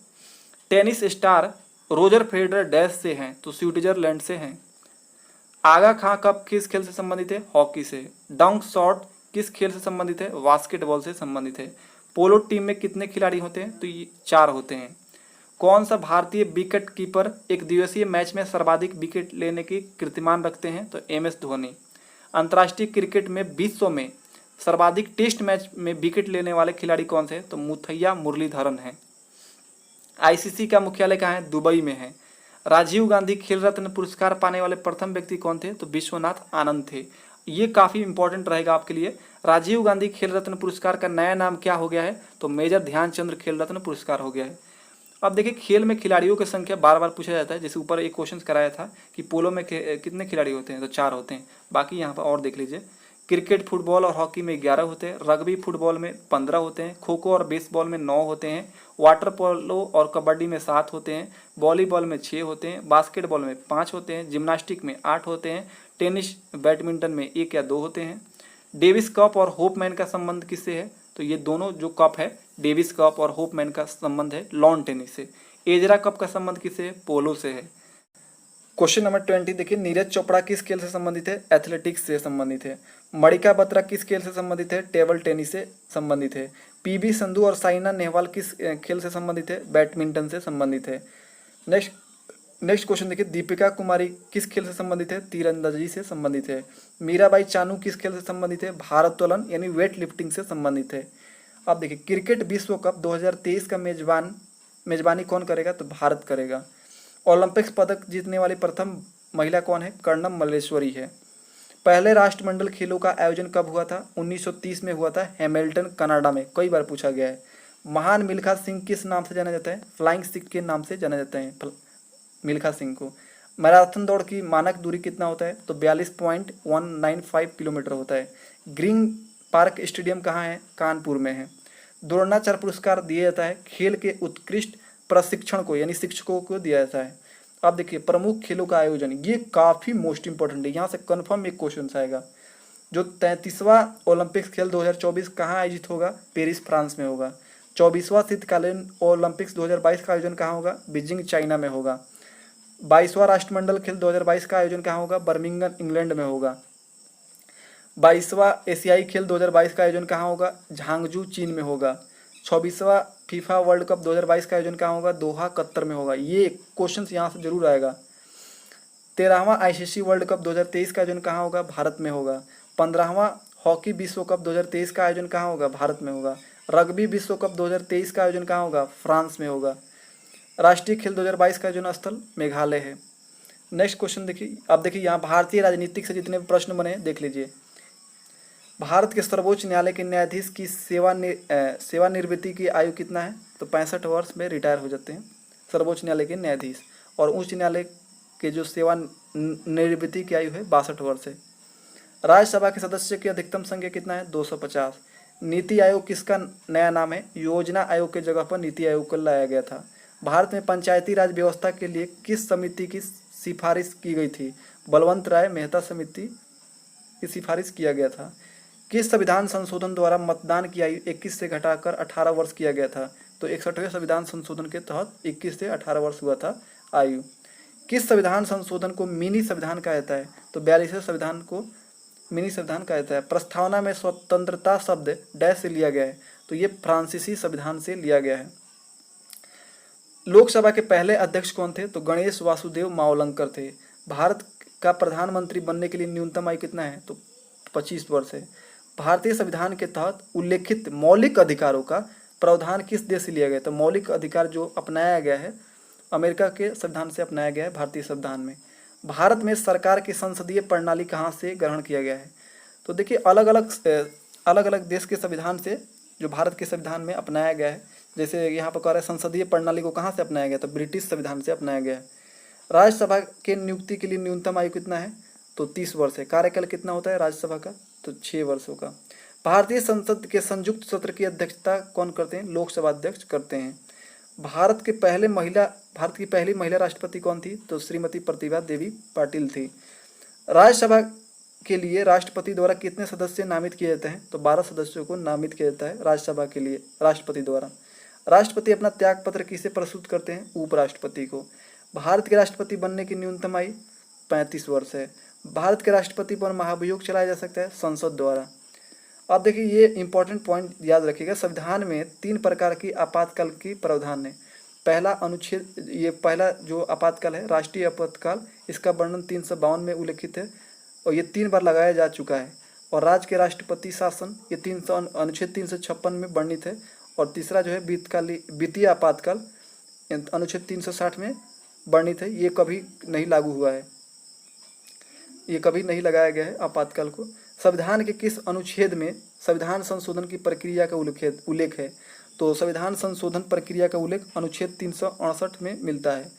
Tennis star Roger Federer dash से हैं? तो स्विट्जरलैंड से हैं। आगा खां कप किस खेल से संबंधित है? हॉकी से। डंक शॉट किस खेल से संबंधित है? बास्केटबॉल से संबंधित है। पोलो टीम में कितने खिलाड़ी होते हैं? तो ये 4 होते हैं। कौन सा भारतीय विकेट कीपर एक दिवसीय मैच में सर्वाधिक विकेट लेने की कीर्तिमान रखते हैं? तो MS धोनी। अंतर्राष्ट्रीय क्रिकेट में विश्व में सर्वाधिक टेस्ट मैच में विकेट लेने वाले खिलाड़ी कौन से? तो मुथैया मुरलीधरन है। ICC का मुख्यालय कहाँ है? दुबई में है। राजीव गांधी खेल रत्न पुरस्कार पाने वाले प्रथम व्यक्ति कौन थे? तो विश्वनाथ आनंद थे। ये काफ़ी इंपॉर्टेंट रहेगा आपके लिए। राजीव गांधी खेल रत्न पुरस्कार का नया नाम क्या हो गया है? तो मेजर ध्यानचंद्र खेल रत्न पुरस्कार हो गया है। अब देखिए, खेल में खिलाड़ियों की संख्या बार बार पूछा जाता है। जैसे ऊपर एक क्वेश्चन कराया था कि पोलो में कितने खिलाड़ी होते हैं? तो 4 होते हैं। बाकी यहाँ पर और देख लीजिए। क्रिकेट, फुटबॉल और हॉकी में 11 होते हैं। रग्बी फुटबॉल में 15 होते हैं। खो खो और बेसबॉल में 9 होते हैं। वाटर पोलो और कबड्डी में 7 होते हैं। वॉलीबॉल में 6 होते हैं। बास्केटबॉल में 5 होते हैं। जिम्नास्टिक में 8 होते हैं। टेनिस, बैडमिंटन में 1 या 2 होते हैं। डेविस कप और होपमैन का संबंध किससे है? तो ये दोनों जो कप है, डेविस कप और होपमैन का संबंध है लॉन टेनिस से। एजरा कप का संबंध किससे है? पोलो से है। क्वेश्चन नंबर 20 देखिए, नीरज चोपड़ा किस खेल से संबंधित है? एथलेटिक्स से संबंधित है। मणिका बत्रा किस खेल से संबंधित है? टेबल टेनिस से संबंधित है। PV संधू और साइना नेहवाल किस खेल से संबंधित है? बैडमिंटन से संबंधित है। नेक्स्ट क्वेश्चन देखिए, दीपिका कुमारी किस खेल से संबंधित है? तीरंदाजी से संबंधित है। मीराबाई चानू किस खेल से संबंधित है? भारोत्तोलन यानी वेट लिफ्टिंग से संबंधित है। अब देखिए, क्रिकेट विश्व कप 2023 का मेजबानी कौन करेगा? तो भारत करेगा। ओलंपिक्स पदक जीतने वाली प्रथम महिला कौन है? कर्णम मल्लेश्वरी है। पहले राष्ट्रमंडल खेलों का आयोजन कब हुआ था? 1930 में हुआ था, हैमिल्टन कनाडा में। कई बार पूछा गया है। महान मिल्खा सिंह किस नाम से जाना जाता है? फ्लाइंग सिख के नाम से जाना जाता है मिल्खा सिंह को। मैराथन दौड़ की मानक दूरी कितना होता है? तो 42.195 किलोमीटर होता है। ग्रीन पार्क स्टेडियम कहाँ है? कानपुर में है। द्रोणाचार्य पुरस्कार दिया जाता है खेल के उत्कृष्ट प्रशिक्षण को यानी शिक्षकों को दिया जाता है। अब देखिए, प्रमुख खेलों का आयोजन, ये काफ़ी मोस्ट इंपॉर्टेंट है। यहाँ से कन्फर्म एक क्वेश्चन आएगा। जो 33वां ओलंपिक्स खेल 2024 कहाँ आयोजित होगा? पेरिस, फ्रांस में होगा। 24वां शीतकालीन ओलंपिक्स 2022 का आयोजन कहाँ होगा? बीजिंग, चाइना में होगा। 22वां राष्ट्रमंडल खेल 2022 का आयोजन कहाँ होगा? बर्मिंघम इंग्लैंड में होगा। 22वां एशियाई खेल 2022 का आयोजन कहाँ होगा? झांगजू चीन में होगा। 24वां फीफा वर्ल्ड कप 2022 का आयोजन कहाँ होगा? दोहा कतर में होगा। ये क्वेश्चन यहाँ से जरूर आएगा। 13वां आईसीसी वर्ल्ड कप 2023 का आयोजन कहाँ होगा? भारत में होगा। 15वां हॉकी विश्व कप 2023 का आयोजन कहाँ होगा? भारत में होगा। रग्बी विश्व कप 2023 का आयोजन कहाँ होगा? फ्रांस में होगा। राष्ट्रीय खेल 2022 का आयोजन स्थल मेघालय है। नेक्स्ट क्वेश्चन देखिए, अब देखिए यहाँ भारतीय राजनीतिक से जितने भी प्रश्न बने हैं देख लीजिए। भारत के सर्वोच्च न्यायालय के न्यायाधीश की सेवानिवृत्ति की आयु कितना है? तो 65 वर्ष में रिटायर हो जाते हैं सर्वोच्च न्यायालय के न्यायाधीश। और उच्च न्यायालय के जो सेवानिवृत्ति की आयु है 62 वर्ष है। राज्यसभा के सदस्य की अधिकतम संख्या कितना है? 250। नीति आयोग किसका नया नाम है? योजना आयोग के जगह पर नीति आयोग को लाया गया था। भारत में पंचायती राज व्यवस्था के लिए किस समिति की सिफारिश की गई थी? बलवंत राय मेहता समिति की सिफारिश किया गया था। किस संविधान संशोधन द्वारा मतदान की आयु 21 से घटाकर 18 वर्ष किया गया था? तो 61वें संविधान संशोधन के तहत 21 से 18 वर्ष हुआ था आयु। किस संविधान संशोधन को मिनी संविधान कहा जाता है? तो 42वें संविधान को मिनी संविधान कहा जाता है। प्रस्तावना में स्वतंत्रता शब्द डैश से लिया गया है? तो ये फ्रांसीसी संविधान से लिया गया है। लोकसभा के पहले अध्यक्ष कौन थे? तो गणेश वासुदेव मावलंकर थे। भारत का प्रधानमंत्री बनने के लिए न्यूनतम आयु कितना है? तो 25 वर्ष है। भारतीय संविधान के तहत उल्लेखित मौलिक अधिकारों का प्रावधान किस देश से लिया गया? तो मौलिक अधिकार जो अपनाया गया है अमेरिका के संविधान से अपनाया गया है भारतीय संविधान में। भारत में सरकार की संसदीय प्रणाली कहाँ से ग्रहण किया गया है? तो देखिए अलग अलग देश के संविधान से जो भारत के संविधान में अपनाया गया है। जैसे यहाँ पर कह रहा है संसदीय प्रणाली को कहाँ से अपनाया गया? तो ब्रिटिश संविधान से अपनाया गया है। राज्यसभा के नियुक्ति के लिए न्यूनतम आयु कितना है? तो 30 वर्ष है। कार्यकाल कितना होता है राज्यसभा का? तो 6 वर्षों का। भारतीय संसद के संयुक्त सत्र की अध्यक्षता कौन करते हैं? लोकसभा अध्यक्ष करते हैं। भारत की पहली महिला राष्ट्रपति कौन थी? तो श्रीमती प्रतिभा देवी पाटिल थी। राज्यसभा के लिए राष्ट्रपति द्वारा कितने सदस्य नामित किए जाते हैं? तो 12 सदस्यों को नामित किया जाता है राज्यसभा के लिए राष्ट्रपति द्वारा। राष्ट्रपति अपना त्याग पत्र किसे प्रस्तुत करते हैं? उपराष्ट्रपति को। भारत के राष्ट्रपति बनने की न्यूनतम आयु 35 वर्ष है। भारत के राष्ट्रपति पर महाभियोग चलाया जा सकता है संसद द्वारा। अब देखिए ये इंपॉर्टेंट पॉइंट याद रखिएगा। संविधान में 3 प्रकार की आपातकाल की प्रावधान है। पहला अनुच्छेद, ये पहला जो आपातकाल है राष्ट्रीय आपातकाल, इसका वर्णन 352 में उल्लेखित है और ये 3 बार लगाया जा चुका है। और राज्य के राष्ट्रपति शासन ये अनुच्छेद 356 में वर्णित है। और तीसरा जो है वित्तीय आपातकाल अनुच्छेद 360 में वर्णित है। ये कभी नहीं लागू हुआ है, ये कभी नहीं लगाया गया है आपातकाल को। संविधान के किस अनुच्छेद में संविधान संशोधन की प्रक्रिया का उल्लेख है? तो संविधान संशोधन प्रक्रिया का उल्लेख अनुच्छेद 368 में मिलता है।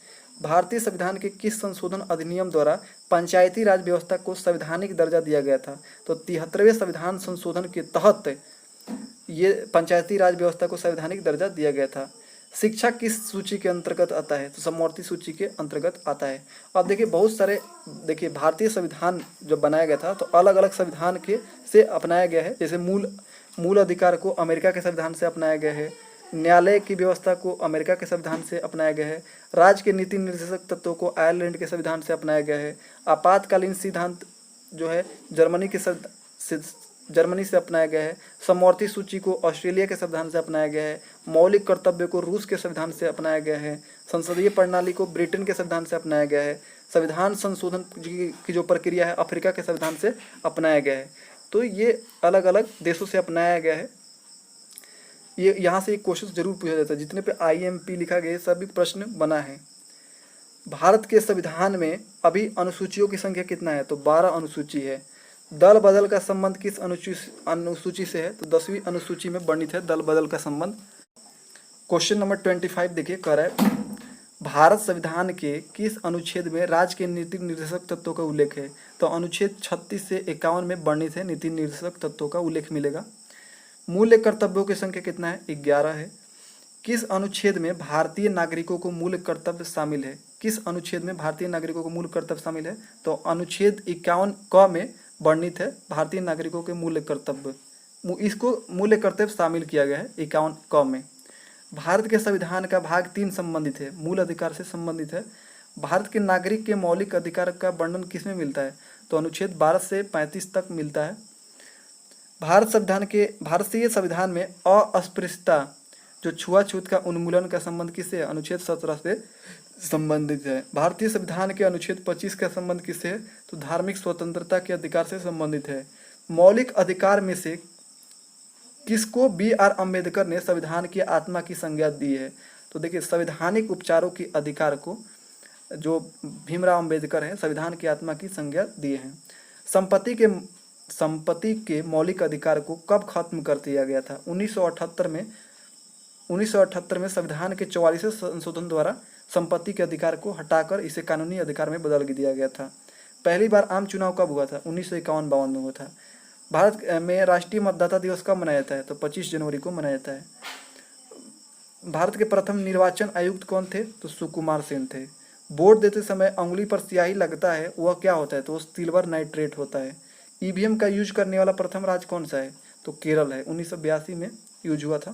भारतीय संविधान के किस संशोधन अधिनियम द्वारा पंचायती राज व्यवस्था को संवैधानिक दर्जा दिया गया था? तो 73वें संविधान संशोधन के तहत ये पंचायती राज व्यवस्था को संवैधानिक दर्जा दिया गया था। शिक्षा किस सूची के अंतर्गत आता है? तो समवर्ती सूची के अंतर्गत आता है। अब देखिए बहुत सारे भारतीय संविधान जब बनाया गया था तो अलग अलग संविधान के से अपनाया गया है। जैसे मूल अधिकार को अमेरिका के संविधान से अपनाया गया है। न्यायालय की व्यवस्था को अमेरिका के संविधान से अपनाया गया है। राज्य के नीति निर्देशक तत्वों को आयरलैंड के संविधान से अपनाया गया है। आपातकालीन सिद्धांत जो है जर्मनी से अपनाया गया है। समवर्ती सूची को ऑस्ट्रेलिया के संविधान से अपनाया गया है। मौलिक कर्तव्य को रूस के संविधान से अपनाया गया है। संसदीय प्रणाली को ब्रिटेन के संविधान से अपनाया गया है। संविधान संशोधन की जो प्रक्रिया है अफ्रीका के संविधान से अपनाया गया है। तो ये अलग अलग देशों से अपनाया गया है। ये यहाँ से एक क्वेश्चन जरूर पूछा जाता है, जितने पे IMP लिखा गया सभी प्रश्न बना है। भारत के संविधान में अभी अनुसूचियों की संख्या कितना है? तो 12 अनुसूची है। दल बदल का संबंध किस अनुसूची से है? तो 10वीं अनुसूची में वर्णित है दल बदल का संबंध। क्वेश्चन नंबर 25 देखिए कह रहा है भारत संविधान के किस अनुच्छेद में राज्य के नीति निर्देशक तत्वों का उल्लेख है? तो अनुच्छेद 36 से 51 में वर्णित है नीति निर्देशक तत्वों का उल्लेख मिलेगा। मूल्य कर्तव्यों की संख्या कितना है? 11 है। किस अनुच्छेद में भारतीय नागरिकों को मूल कर्तव्य शामिल है? किस अनुच्छेद में भारतीय नागरिकों को मूल कर्तव्य शामिल है? तो अनुच्छेद 51 क में वर्णित है भारतीय नागरिकों के मूल्य कर्तव्य, इसको मूल्य कर्तव्य शामिल किया गया है 51 क में। भारत के संविधान का भाग 3 संबंधित है, मूल अधिकार से संबंधित है। भारत के नागरिक के मौलिक अधिकार का वर्णन किसमें मिलता है? तो अनुच्छेद 12 से 35 तक मिलता है। भारतीय संविधान में अस्पृश्यता जो छुआछूत का उन्मूलन का संबंध किससे है? अनुच्छेद 17 से संबंधित है। भारतीय संविधान के अनुच्छेद 25 का संबंध किससे है? तो धार्मिक स्वतंत्रता के अधिकार से संबंधित है। मौलिक अधिकार में से किसको B.R. अम्बेडकर ने संविधान की आत्मा की संज्ञा दी है? तो देखिए, संवैधानिक उपचारों के अधिकार को जो भीमराव अम्बेडकर हैं संविधान की आत्मा की संज्ञा दिए हैं। संपत्ति के मौलिक अधिकार को कब खत्म कर दिया गया था? 1978 में संविधान के 44वें संशोधन द्वारा संपत्ति के अधिकार को हटाकर इसे कानूनी अधिकार में बदल दिया गया था। पहली बार आम चुनाव कब हुआ था? 1951-52 में हुआ था। भारत में राष्ट्रीय मतदाता दिवस कब मनाया जाता है? तो 25 जनवरी को मनाया जाता है। भारत के प्रथम निर्वाचन आयुक्त कौन थे? तो सुकुमार सेन थे। वोट देते समय अंगुली पर स्याही लगता है, वह क्या होता है? तो वो सिल्वर नाइट्रेट होता है। ईवीएम का यूज करने वाला प्रथम राज्य कौन सा है? तो केरल है। 1982 में यूज हुआ था।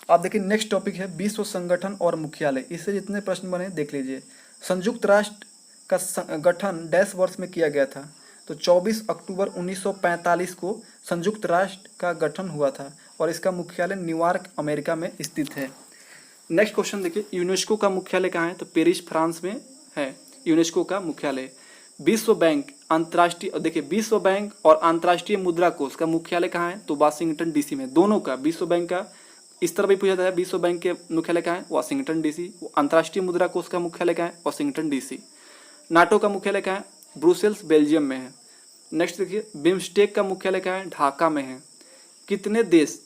अब देखिए, नेक्स्ट टॉपिक है विश्व संगठन और मुख्यालय। इससे जितने प्रश्न बने देख लीजिए। संयुक्त राष्ट्र का गठन डैश वर्ष में किया गया था? तो 24 अक्टूबर 1945 को संयुक्त राष्ट्र का गठन हुआ था और इसका मुख्यालय न्यूयॉर्क अमेरिका में स्थित है। नेक्स्ट क्वेश्चन देखिए, यूनेस्को का मुख्यालय कहाँ है? तो पेरिस फ्रांस में है यूनेस्को का मुख्यालय। विश्व बैंक विश्व बैंक और अंतर्राष्ट्रीय मुद्रा कोष का मुख्यालय कहाँ है? तो वाशिंगटन डीसी में। दोनों का, विश्व बैंक का इस तरह भी पूछा जाता है, विश्व बैंक के मुख्यालय कहाँ है? Washington DC. अंतर्राष्ट्रीय मुद्रा कोष का मुख्यालय कहाँ है? Washington DC. नाटो का मुख्यालय कहाँ है? ब्रुसेल्स बेल्जियम में है। नेक्स्ट देखिए, बिम्स्टेक का मुख्यालय कहाँ है? ढाका में है। कितने देश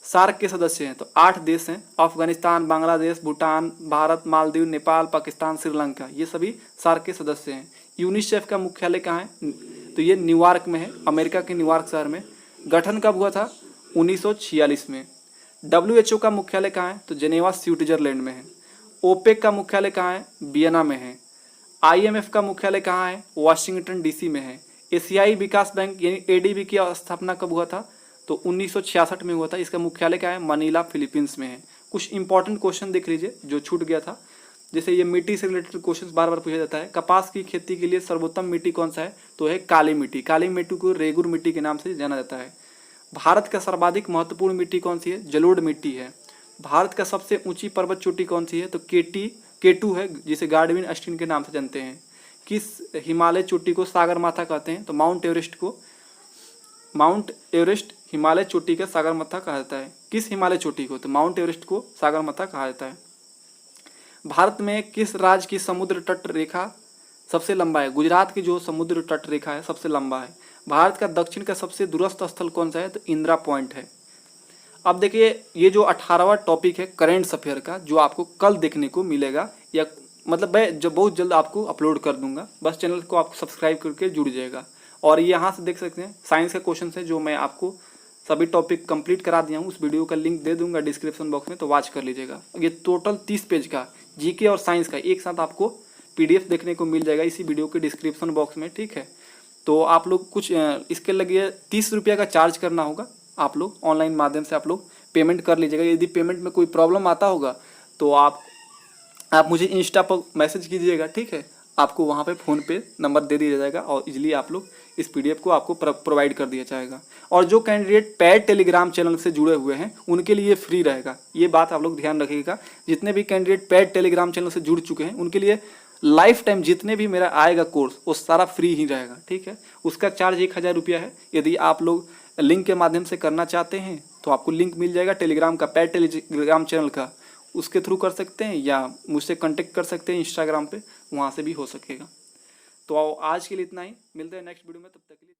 सार्क के सदस्य हैं? तो 8 देश हैं। अफगानिस्तान, बांग्लादेश, भूटान, भारत, मालदीव, नेपाल, पाकिस्तान, श्रीलंका, ये सभी सार्क के सदस्य हैं। यूनिसेफ का मुख्यालय कहाँ है? तो ये न्यूयॉर्क में है, अमेरिका के न्यूयॉर्क शहर में। गठन कब हुआ था? 1946 में। WHO का मुख्यालय कहाँ है? तो जेनेवा स्विट्जरलैंड में है। ओपेक का मुख्यालय कहाँ है? वियना में है। IMF का मुख्यालय कहाँ है? वाशिंगटन डीसी में है। एशियाई विकास बैंक यानी ADB की स्थापना कब हुआ था? तो 1966 में हुआ था। इसका मुख्यालय क्या है? मनीला, फिलीपींस में है। कुछ इंपॉर्टेंट क्वेश्चन देख लीजिए जो छूट गया था। जैसे ये मिट्टी से रिलेटेड क्वेश्चन बार बार पूछा जाता है। कपास की खेती के लिए सर्वोत्तम मिट्टी कौन सा है? तो है काली मिट्टी। काली मिट्टी को रेगुर मिट्टी के नाम से जाना जाता है। भारत का सर्वाधिक महत्वपूर्ण मिट्टी कौन सी है? जलोढ़ मिट्टी है। भारत का सबसे ऊंची पर्वत चोटी कौन सी है? तो K2 है, जिसे गार्डविन अस्टीन के नाम से जानते हैं। किस हिमालय चोटी को सागरमाथा कहते हैं? तो माउंट एवरेस्ट हिमालय चोटी का सागरमाथा कहा जाता है। किस हिमालय चोटी को? तो माउंट एवरेस्ट को सागरमाथा कहा जाता है। भारत में किस राज्य की समुद्र तट रेखा सबसे लंबा है? गुजरात की जो समुद्र तट रेखा है सबसे लंबा है। भारत का दक्षिण का सबसे दूरस्थ स्थल कौन सा है? तो इंदिरा पॉइंट है। अब देखिए, ये जो 18वां टॉपिक है करेंट अफेयर का, जो आपको कल देखने को मिलेगा, या मतलब मैं जब बहुत जल्द आपको अपलोड कर दूंगा। बस चैनल को आप सब्सक्राइब करके जुड़ जाएगा। और यहाँ से देख सकते हैं साइंस का क्वेश्चन है, जो मैं आपको सभी टॉपिक कंप्लीट करा दिया हूँ। उस वीडियो का लिंक दे दूंगा डिस्क्रिप्शन बॉक्स में, तो वॉच कर लीजिएगा। ये टोटल 30 पेज का जीके और साइंस का एक साथ आपको PDF देखने को मिल जाएगा इसी वीडियो के डिस्क्रिप्शन बॉक्स में, ठीक है। तो आप लोग कुछ इसके लगे 30 रुपये का चार्ज करना होगा। आप लोग ऑनलाइन माध्यम से आप लोग पेमेंट कर लीजिएगा। यदि पेमेंट में कोई प्रॉब्लम आता होगा तो आप मुझे इंस्टा पर मैसेज कीजिएगा, ठीक है। आपको वहाँ पे फ़ोन पे नंबर दे दिया जाएगा और इजीली आप लोग इस PDF को आपको प्रोवाइड कर दिया जाएगा। और जो कैंडिडेट पेड टेलीग्राम चैनल से जुड़े हुए हैं उनके लिए फ्री रहेगा। ये बात आप लोग ध्यान रखिएगा। जितने भी कैंडिडेट पेड टेलीग्राम चैनल से जुड़ चुके हैं उनके लिए लाइफ टाइम जितने भी मेरा आएगा कोर्स वो सारा फ्री ही रहेगा, ठीक है। उसका चार्ज 1000 रुपया है। यदि आप लोग लिंक के माध्यम से करना चाहते हैं तो आपको लिंक मिल जाएगा टेलीग्राम का, पेड टेलीग्राम चैनल का, उसके थ्रू कर सकते हैं या मुझसे कांटेक्ट कर सकते हैं इंस्टाग्राम पे, वहाँ से भी हो सकेगा। तो आज के लिए इतना ही, मिलते हैं नेक्स्ट वीडियो में, तब तक के लिए।